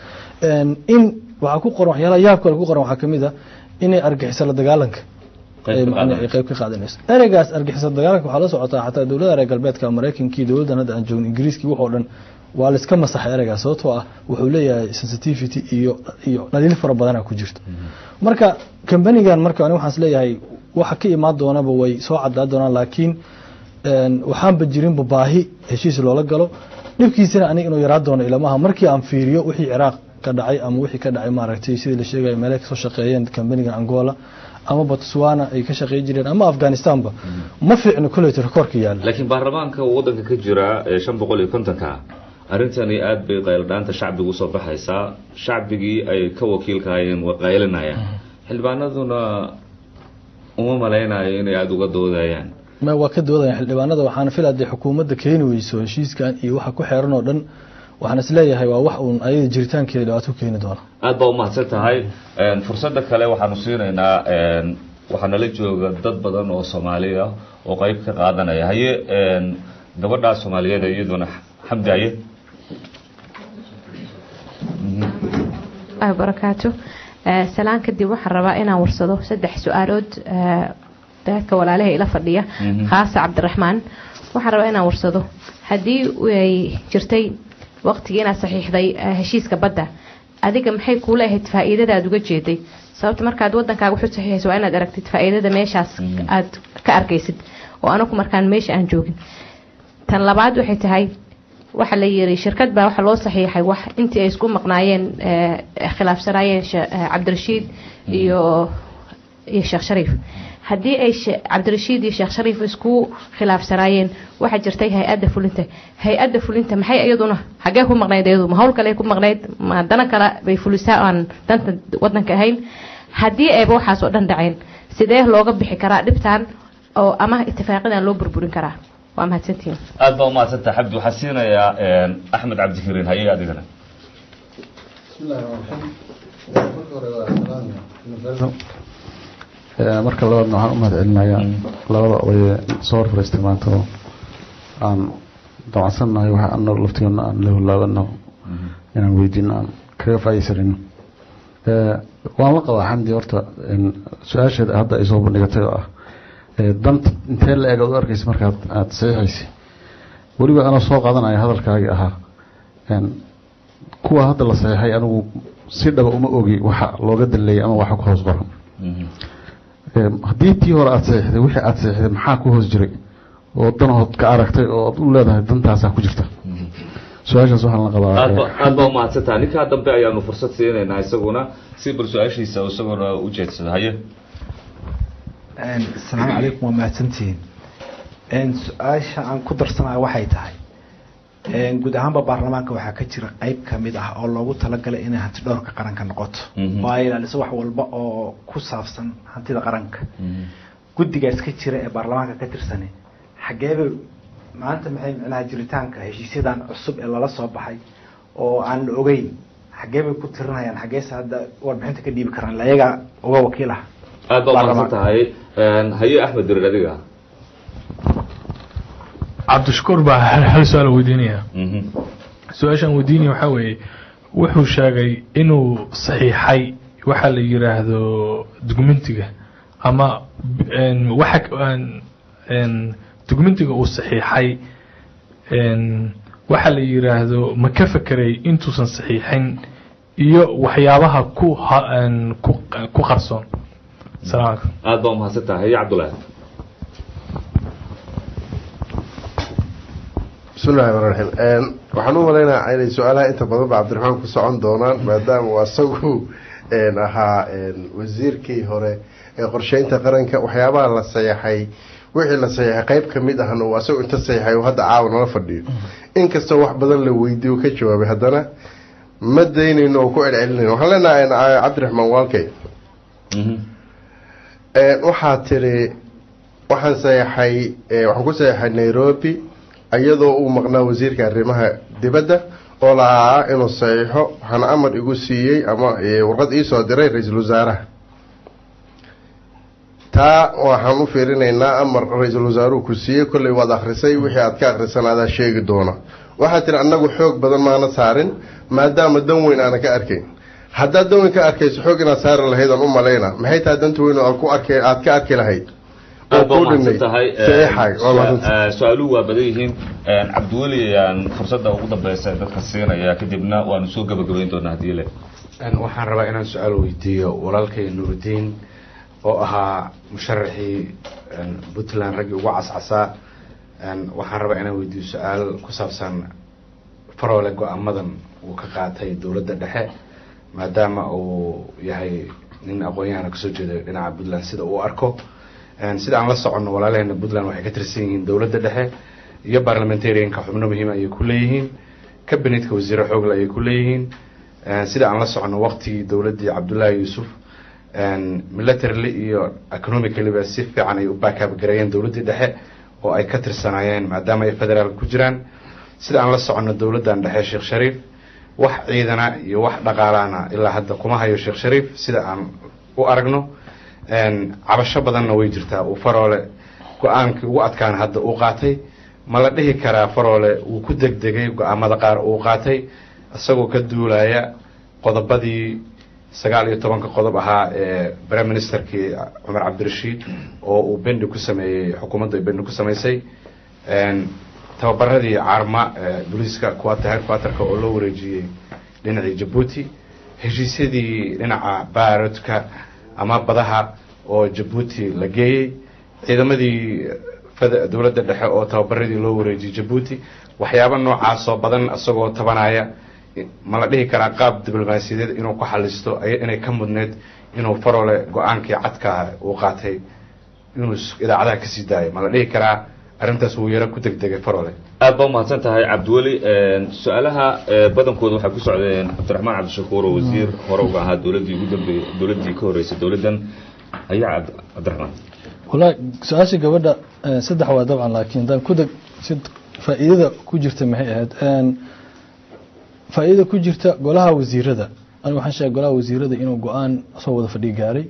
in waxa ku qoran waxyaalo yaab kale ku qoran waxa kamid ah inay argaxiso la dagaalanka ay qayb ka qaadanayso eragaas argaxiso dagaalanka waxa la socotaa xataa dawladda reer galbeedka Mareykanka iyo dawladdan hadda aan joogin Ingiriiska wuxuu dhan waa la iska masaxay eragaas sababtoo ah wuxuu leeyahay sensitivity iyo dhaliil fara badan ku jirto marka company-gan marka aniga waxaan leeyahay waxa ka imaan doonaba way soo cadaa doonaan laakiin waxaan bajirin baahi heshiis loola galo dhibkiisana aniga inuu yaraa doono ilamaha markii aan fiiriyo wixii Ciraaq ka dhacay ama wixii ka dhacay maaragtay sidii la sheegay meel ka soo shaqeeyeen company-gan Angola ama Botswana ay ka shaqeey jireen ama Afghanistan ba ma fiicno kulay rekoorka yaal laakiin baarlamaanka wadanka ka jira 550ka arintani aad bay qayladanta shacbigu soo baxaysaa shacbigii ay ka wakiilkaayeen waqaylinayaan xildhibaanaduna uma maleynaayo inay aad uga doodayaan ma waa ka doodayaan xildhibaanada waxaan filayaa xukuumadda keeni weyso heshiiskan iyo waxa ku xeeran oo dhan waxaan isleeyahay waa wax uun ayada jiritaankeeda dhawaato keeni doona aad baa u mahadsan tahay fursadda kale waxaanu siinaynaa waxaana la jooga dad badan oo Soomaaliya oo qayb ka qaadanaya haye gabadha Soomaaliyeed iyaduna xamdaye barakaatu salaan kadib waxaan rabaa inaan warsado 3 su'aalood dadka walaalaha ila fadhiya khaas Cabdiraxmaan waxaan rabaa inaan warsado hadii ay jirtay waqtigiina saxiixday heshiiska badda adiga maxay ku leeyahay faa'iidada aad uga jeeday sababta markaad wadankaaga wuxuu saxiixay waa inaad aragtid faa'iidada meeshaas aad ka arkaysid oo anaku markaan meesha aan joogin tan labaad waxay tahay waxa la yiri shirkad baa waxa loo saxiixay wax intii ay isku maqnaayeen khilaafsanayeen Cabdirashiid iyo Sheekh Shariif hadii ay Cabdirashiid iyo Sheekh Shariif isku khilaafsanayeen waxa jirtay hay'adda fulinta maxay iyaduna xagee ku maqnayd iyadu ma hawl kale ku maqnayd ma dana kale bay fulisaan danta wadanka ahayn hadii ay waxaas oo dhan dhaceen sidee looga bixi karaa dhibtaan oo ama ittifaaqidan loo burburin karaa waa mahadsantiin aad baa mahadsantahay Cabdi waxaan siinayaa Axmed Cabdi Kariin haye adigana marka labaadna waxaan u mahadcelinayaa labada oday soo fariistay maanta oo aan dawacsannahay waxa aan laftiina aan la hulaabano inaan weydiino aan kaga faa'iideysanno waan la qabaa xamdi horta su'aasheeda hadda ay soo bandhigatay oo ah danta intee la eego arkaysa markaad aad saxiixaysi waliba ana soo qaadanaya hadalkaaga ahaa kuwa hadda la saxiixay anigu si dhaba uma ogi waxa looga daleeyay ama waxa ku hoos qoran haddii tii hore aad saxiixday wixii aad saxiixday maxaa ku hoos jiray oo danahood ka aragtay oo aad u leedahay dantaasaa ku jirta su-aashaas waxaan la qabaa aad baa umahadsantaha ninkaa dambe ayaanu fursad siinaynaa isaguna si bal su-aashiisa isaguna u jeedsada haye asalaamu calaykum waa mahadsantihiin su-aasha aan ku darsanayo waxay tahay guud ahaanba baarlamaanka waxaa ka jira qayb kamid ah oo loogu talagalay inay hanti dhowrka qaranka noqoto oo ay ilaaliso wax walba oo ku saabsan hantida qaranka guddigaas ka jira ee baarlamaanka ka tirsan xageeba maanta maxay macnaha jiritaanka heshiisyadan cusub ee lala soo baxay oo aan la ogeyn xageebay ku tirinayaan xageesa hadda warbixinta ka dhiibi karaan layaga uga wakiilaha aad baa umahadsan tahay haye Axmed Dirir adiga Cabdishakuur baa hal su'aal weydiinaya su-aashan weydiinaya waxa weeye wuxuu sheegay inuu saxiixay waxa la yiraahdo dokumentiga ama waxa documentiga uu saxiixay waxa la yiraahdo ma ka fakeray intuusan saxiixin iyo waxyaabaha ku qarsoon. salaam aad baa mahadsantahay Cabdullaahi. bismillahi rahmaani rahiim waxaan u maleynayaa inay su'aalaha inta badan ba Cabdiraxmaan ku socon doonaan maadaama uu asagu ahaa wasiirkii hore ee qorsheynta qaranka waxyaabaha la sayaxay wixii la sayaxay qayb kamid ahna uu asagu inta sayaxay oo hadda caawa nala fadhiyo inkastoo wax badan la weydiiyo ka jawaabay haddana ma daynayno oo ku celcelinayno waxaan leenahay Cabdiraxmaan walkay waxaa tiri waxaan sayaxay waxaan ku sayaxay Nairobi iyadoo uu maqnaa wasiirka arrimaha dibadda oo lahaa inuu saxiixo waxaana amar igu siiyey ama warqad ii soo diray ra-iisul wasaaraha taa waxaan u fiirinaynaa amar ra-iisul wasaaruhu ku siiyey kolley waad akhrisay wixii aad ka akhrisan adaa sheegi doona waxaad tiri annagu xoog badan maana saarin maadaama dan weyn aana ka arkayn haddaad dan weyn ka arkayso xoog inaad saari lahayd aan u malayna maxay tahay danta weyn oo aad ka arki lahayd su-aaluhu waa badan yihiin cabdiweli ayaan fursadda ugu dambeysa dadka siinaya kadibna waanu soo gabagabayn doonaa haddii le waxaan rabaa inaan su-aal weydiiyo walaalkay nuurudiin oo ahaa musharaxii puntland raggii ugu cascasaa waxaan rabaa inaan weydiiyo su-aal ku saabsan faroole go-aamadan uu ka qaatay dowladda dhexe maadaama uu yahay nin aqoon-yahana kasoo jeeday dhinaca puntland sida uu arko sida aan la soconno walaalaheena puntland waxay ka tirsan yihiin dowladda dhexe iyo parliamentarianka xubno muhiima ayay ku leeyihiin cabinetka wasiire xoogle ayay ku leeyihiin sida aan la soconno waqtigii dowladdii cabdullaahi yuusuf militarily iyo economically ba si fiican ay u backup gareeyeen dowladdii dhexe oo ay ka tirsanaayeen maadaama ay federaal ku jiraan sida aan la soconno dowladdan dhexe sheekh shariif wax ciidana iyo wax dhaqaalaana ilaa hadda kuma hayo sheekh shariif sida aan u aragno cabasho badanna way jirtaa uu faroole go-aankii ugu adkaan hadda uu qaatay ma la dhihi karaa faroole uu ku degdegay go-aamada qaar uu qaatay isagoo ka duulaya qodobadii 19 qodob ahaa ee prime ministerkii Cumar Cabdirashiid oo uu bendi ku sameeyay xukuumadda ay bendi ku sameysay tababaradii caarma booliiska quarterka oo loo wareejiyay dhinaca Djibouti heshiisyadii dhinaca baaradka ama badaha oo Djibouti la geeyay ciidamadii dowladda dhexe oo tababaradii loo wareejiyay Djibouti waxyaabo noocaas oo badan asagoo tabanaya ma la dhihi karaa qaab diblomaasiyadeed inuu ku xalisto inay ka mudneed inuu faroole go-aankii cadka uu qaatay inuu idaacadaha ka sii daayo ma la dhihi karaa arrintaas uu yara ku degdegay faroole aad baa mahadsan tahay cabdiweli su-aalaha badankooda waxay ku socdeen cabdiraxmaan cabdishakuur oo wasiir hore uga ahaa dowladdii ka horreysay dowladdan ayaa cabdiraxmaan wallaahi su-aasha gabadha saddex waa dabcan laakiin haddaan ku deg faa'iidada ku jirta maxay ahayd faa'iidada ku jirta golaha wasiirada anigu waxaan sheegay golaha wasiirada inuu go-aan soo wada fadhi gaaray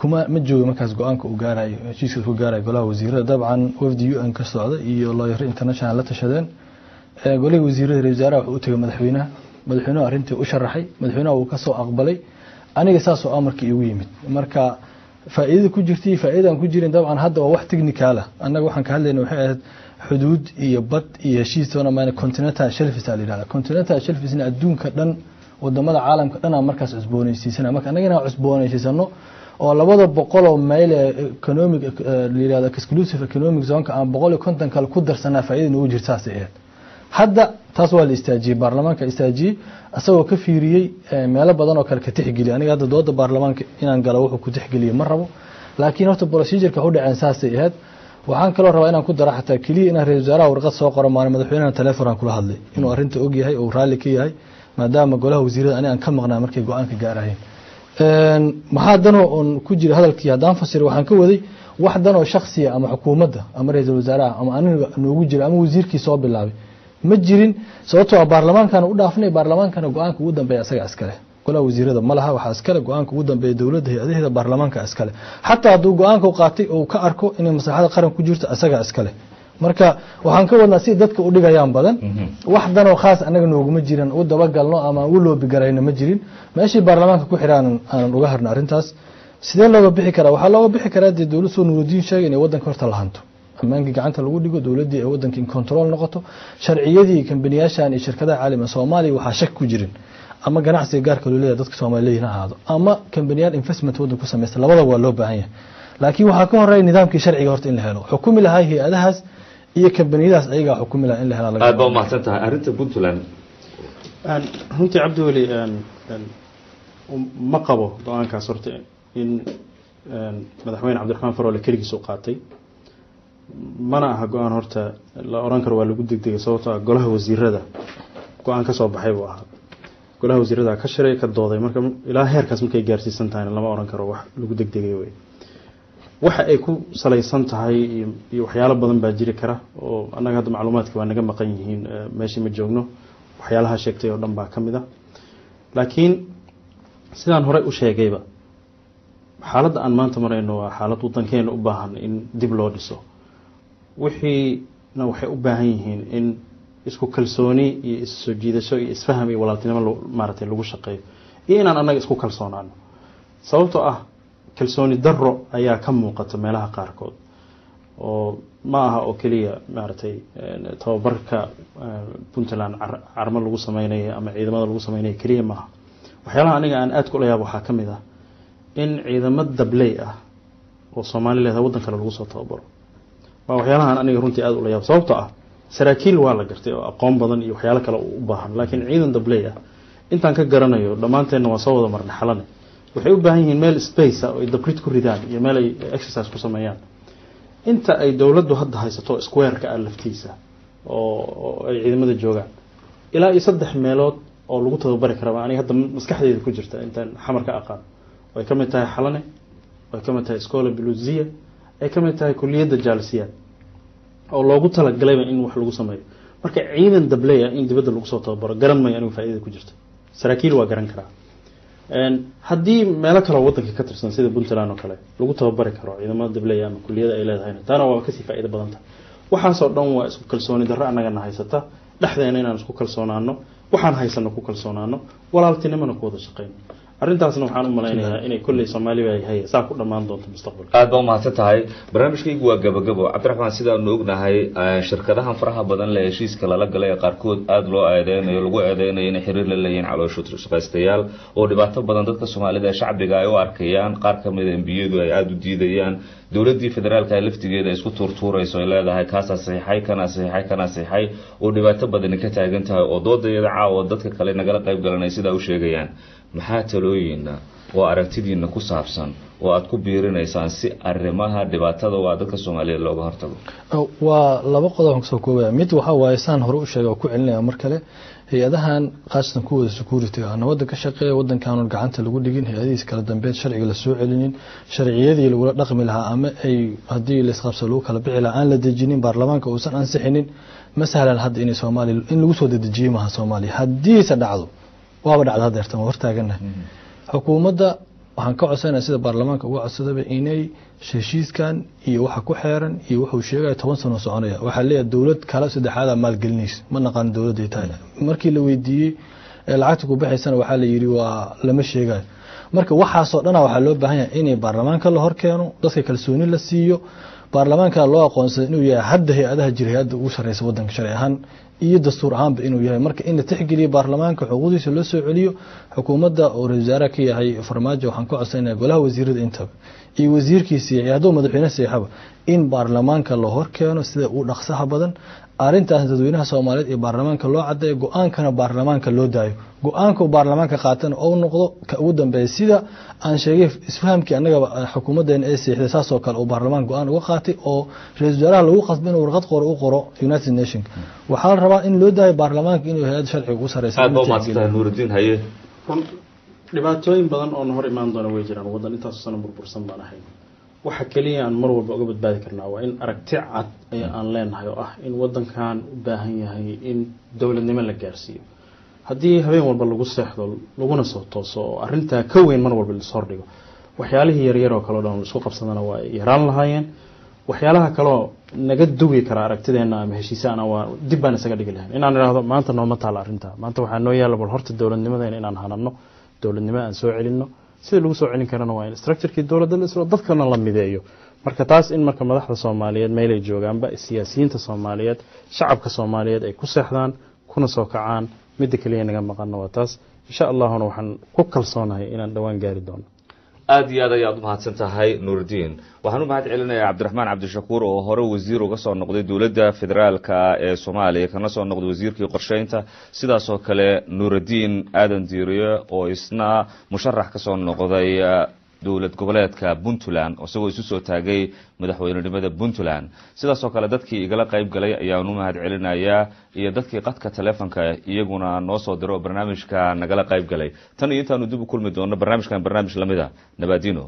kuma ma joogo markaas go-aanka uu gaarayo heshiiska ku gaarayo golaha wasiirada dabcan wafdi UN ka socda iyo lawyer international la tashadeen golaha wasiirada ra'iisul wasaaraha wuxuu u tagay madaxweynaha arrintii u sharaxay madaxweynaha uu ka soo aqbalay aniga saas oo amarkii igu yimid marka faa'iidada ku jirtay faa'iidan ku jirin dabcan hadda waa wax technical ah annaga waxaan ka hadlaynaa waxay ahayd xuduud iyo bad iyo heshiis toona maana continental shelves la yiraahdo continental shelvesna adduunka dhan wadamada caalamka dhan markaas cusboonaysiisana marka anagana cusboonaysiisano oo 200 mayl economic liiraada exclusive economic zone ka aan 150 kale ku darsanaa faa'iido ugu jirtaas ee hadda taas waa la istaajiyay baarlamaanka istaajiyay asagoo ka fiiriyay meelo badan oo kale ka tixgeliyay aniga hadda dooda baarlamaanka inaan galo wuxuu ku tixgeliyay ma rabo laakiin horta procedure-ka u dhaceen saas ay ahayd waxaan kaloo rabaa inaan ku daro xataa kaliya inaan ra'iisul wasaaraha warqad soo qoro maalin madaxweynaha telefoon kula hadlay inuu arrinta og yahay oo raali ka yahay maadaama golaha wasiirada aan ka maqnaa markay go'aanka gaarayeen maxaa danoo on ku jira hadalkii haddaan fasiro waxaan ka waday wax danoo shakhsiya ama xukuumadda ama ra'iisul wasaaraha ama aniga noogu jira ama wasiirkii soo bilaabay ma jirin sababtoo baarlamaankan u dhaafnay baarlamaankana go'aanka ugu dambeeya asaga iskale golaha wasiirada ma laha waxaa iskale go'aanka ugu dambeeya dowladda hay-adaheeda baarlamaanka iskale xataa hadduu go'aanka u qaatay oo ka arko inay maslaxada qaran ku jirto asaga iskale marka waxaan ka wadnaa si dadka u dhigayaan badan wax danoo khaas anaga nooguma jiran u dabagalno ama u loobi garayno ma jirin meeshii baarlamaanka ku xiraan aanan uga harna arrintaas sidee looga bixi karaa waxaa looga bixi karaa dee dowlad soo nurudiin sheegay inay waddanka horta lahanto ammaankii gacanta lagu dhigo dowladdii ay waddanka in control noqoto sharciyadii kambaniyaashan iyo shirkadaha caalamiga Soomaaliya waxaa shak ku jirin ama ganacsiga gaarka loo leeyahay dadka Soomaaliyeed ha ahaado ama kambaniyaal investment waddanka ku sameeyay labada waa loo baahan yahay laakiin waxaa ka horeeya nidaamkii sharciga horta in la helo xukumi lahaa hay'adahaas iyo kambaniyadaas ayaga xukumi lahaa in la helo aad baa mahadsan tahay arrinta Puntland runtii cabdi weli ma qabo go'aankaas horta in madaxweyne cabdiraxmaan faroole keligiis u qaatay mana aha go'aan horta la oran karo waa lagu degdegay sababtoo ah golaha wasiirada go'aan ka soo baxay buu ahaa golaha wasiirada ka shiray ka dooday marka ilaa heerkaas markay gaarsiisan tahay lama oran karo wax lagu degdegay way waxa ay ku salaysan tahay iyo waxyaalo badan baa jiri kara oo annaga hadda macluumaadka waa naga maqan yihiin meeshii ma joogno waxyaalaha sheegtay oo dhan baa ka mid ah laakiin sidaan horey u sheegayba xaaladda aan maanta marayno waa xaalad waddankeena u baahan in dib loo dhiso wixiina waxay u baahan yihiin in isku kalsooni iyo is-soo jiidasho iyo isfaham iyo walaaltinimo maaragtay lagu shaqeeyo iyo inaan annaga isku kalsoonaano sababtoo ah kalsooni darro ayaa ka muuqata meelaha qaarkood oo ma aha oo keliya maaragtay tababarka Puntland carmo lagu sameeyay ama ciidamada lagu sameeyay kaliya maaha waxyaalaha aniga aan aad ku leeyahay waxaa ka mid ah in ciidamada dabley ah oo Soomaaliyeed waddan kale lagu soo tababaro waa waxyaalaha aniga runtii aad u leeyahay sababtoo ah saraakiil waa la gartay oo aqoon badan iyo waxyaalo kale u baahan laakiin ciidan dabley ah intaan ka garanayo dhamaanteena waa soo wada marna xalane waxay u baahan yihiin meel space oo ay dabrid ku ridaan iyo meel ay exercise ku sameeyaan inta ay dawladdu hadda haysato square-ka laftiisa oo ay ciidamada joogaan ilaa iyo 3 meelood oo lagu tababari karo aniga hadda maskaxdayda ku jirta intaan xamarka aqaan way ka mid tahay xalane way ka mid tahay iskoola biluziya ay ka mid tahay kulliyadda jaalisiyaad oo loogu talagalay in wax lagu sameeyo marka ciidan dabley in dibadda lagu soo tababaro garan may anigu faa'iido ku jirta saraakiil waa garan karaa haddii meelo kale waddanka ka tirsan sida Puntland oo kale lagu tababari karo ciidamada dabley ama kulliyada ay leedahay taana waa ka sii faa'iido badan tahay waxaas oo dhan waa isku kalsooni darro anaga haysata dhaxdeena inaan isku kalsoonaano waxaan haysano ku kalsoonaano walaaltinimana ku wada shaqeyno arrintaasna waxaan u maleynayaa inay kulli Soomaaliya ay hay'ad saa ku dhamaan doonto mustaqbalka aad baa mahadsan tahay barnaamijkaygu waa gabagabo Cabdiraxmaan sida aan ognahay shirkadahan faraha badan leh heshiiska lala galay qaarkood aad loo eedeynayo lagu eedeynayo in xiriir la leeyihiin caloosho shaqaystayaal oo dhibaato badan dadka Soomaalida ee shacbiga ay u arkayaan qaar ka mid ah MPyadu ay aad u diidayaan dawladii federaalka ay laftigeeda isku turtuurayso ay leedahay kaas saxiixay oo dhibaato badan ka taagan tahay oo doodayada caawa dadka kale nagala qayb galanay sida uu sheegayaan maxaa talooyina oo aragtidiina ku saabsan oo aad ku biirinaysaan si arrimaha dhibaatada waa dadka Soomaaliyeed looga hortago waa laba qodob oo soo koobaya mid waxa waaye saan hore u sheegay oo ku celinaya mar kale hay'adahan qaasatan kuwa security ah nabadda ka shaqeeya waddankan gacanta lagu dhigin hay'adihiisa kala dambeed sharciga la soo celinin sharciyadii lagu dhaqmi lahaa ama ay hadii la isqabso lagu kala bixi lahaa aan la dejinin baarlamaanka uusan ansixinin masalan hadda in Soomaaliya in lagu soo dedejiyo maaha Soomaaliya hadii sa dhacdo waaba dhacdo hadda eertan hortaaganahay xukuumadda waxaan ka codsanayaa sida baarlamaanka uga codsadaba inay heshiiskan iyo waxa ku xeeran iyo wuxuu sheegay 10 sano soconaya waxa leeyahay dawlad kala saddexaad maal gelinaysa ma naqaan dawladda ay tahay markii la weydiiyay lacagta ku bixaysana waxa la yiri waa lama sheegay marka waxa soo dhana waxa loo baahan yahay inay baarlamaanka la hor keeno dadka kalsooni la siiyo baarlamaanka loo aqoonsado inuu yahay hadda hay'adaha jiray hadda ugu sareysa waddanka sharci ahaan iyo dastuur ahaanba inuu yahay marka in la tixgeliyo baarlamaanka xuquuqdiisa loo soo celiyo xukuumadda oo wasaare ka yahay farmaajo waxaan ku codsanayaa golaha wasiirada intaba iyo wasiirkiisa iyo hadduu madaxweynaha saxaba in baarlamaanka la hor keeno sida uu dhaqsaha badan arrintaas dadweynaha Soomaaliyeed ee baarlamaanka loo cadeeyo go'aankana baarlamaanka loo daayo go'aanka baarlamaanka qaatan oo noqdo ka ugu dambeeya sida aan sheegay isfahamkii anaga xukuumadeena ay saxiixday saas oo kale oo baarlamaanka go'aan uga qaatay oo ra'iisul wasaaraha lagu qasbay inuu warqad qoro u qoro United Nations waxa la rabaa in loo daayo baarlamaanka inuu hay'ad sharci ugu sareysa aad baa maastaa Nuuruddin haye dhibaatooyin badan oo hor imaan doona way jiraan waddan intaas sano burbursan baan ahay waxa kaliya aan mar walba uga badbaadi karnaa waa in aragti cad ay aan leenahay oo ah in waddankan u baahan yahay in dawladnimo la gaarsiiyo haddii habeen walba lagu seexdo laguna soo tooso oo arrinta ka weyn mar walba la soo dhigo waxyaalihii yaryar oo kale oo dhan isku qabsadana waa yaraan lahaayeen waxyaalaha kale oo naga duwi kara aragtideena ama heshiisaana waa dib baan isaga dhigi lahayn inaan iraahdo maanta nooma taala arrinta maanta waxaa noo yaala bal horta dawladnimadeena inaan hanano dawladnimo aan soo celinno sidii lagu soo celin karana waa in structurekii dowladda la islo dadkana la mideeyo marka taas in marka madaxda Soomaaliyeed meelay joogaanba siyaasiyiinta Soomaaliyeed shacabka Soomaaliyeed ay ku seexdaan kuna soo kacaan mid kaliya naga maqan waa taas insha Allah waxaan ku kalsoonahay inaan dhawaan gaari doono aad iyo aad ayaad u mahadsan tahay Nuruddin waxaan u mahad celinayaa Cabdiraxmaan Cabdishakuur oo hore wasiir uga soo noqday dawladda federaalka ee Soomaaliya kana soo noqday wasiirkii qorsheynta sidaas oo kale Nuruddin Aadan Diiriye oo isna musharax ka soo noqday dawlad goboleedka Puntland oo isagoo isu soo taagay madaxweynenimada Puntland sidaas oo kale dadkii igala qayb galay ayaan u mahad celinayaa iyo dadkii qadka telefoonka iyaguna noo soo diro barnaamijka nagala qayb galay tan iyo intaanu dib u kulmi doono barnaamijkan barnaamij lamida nabadino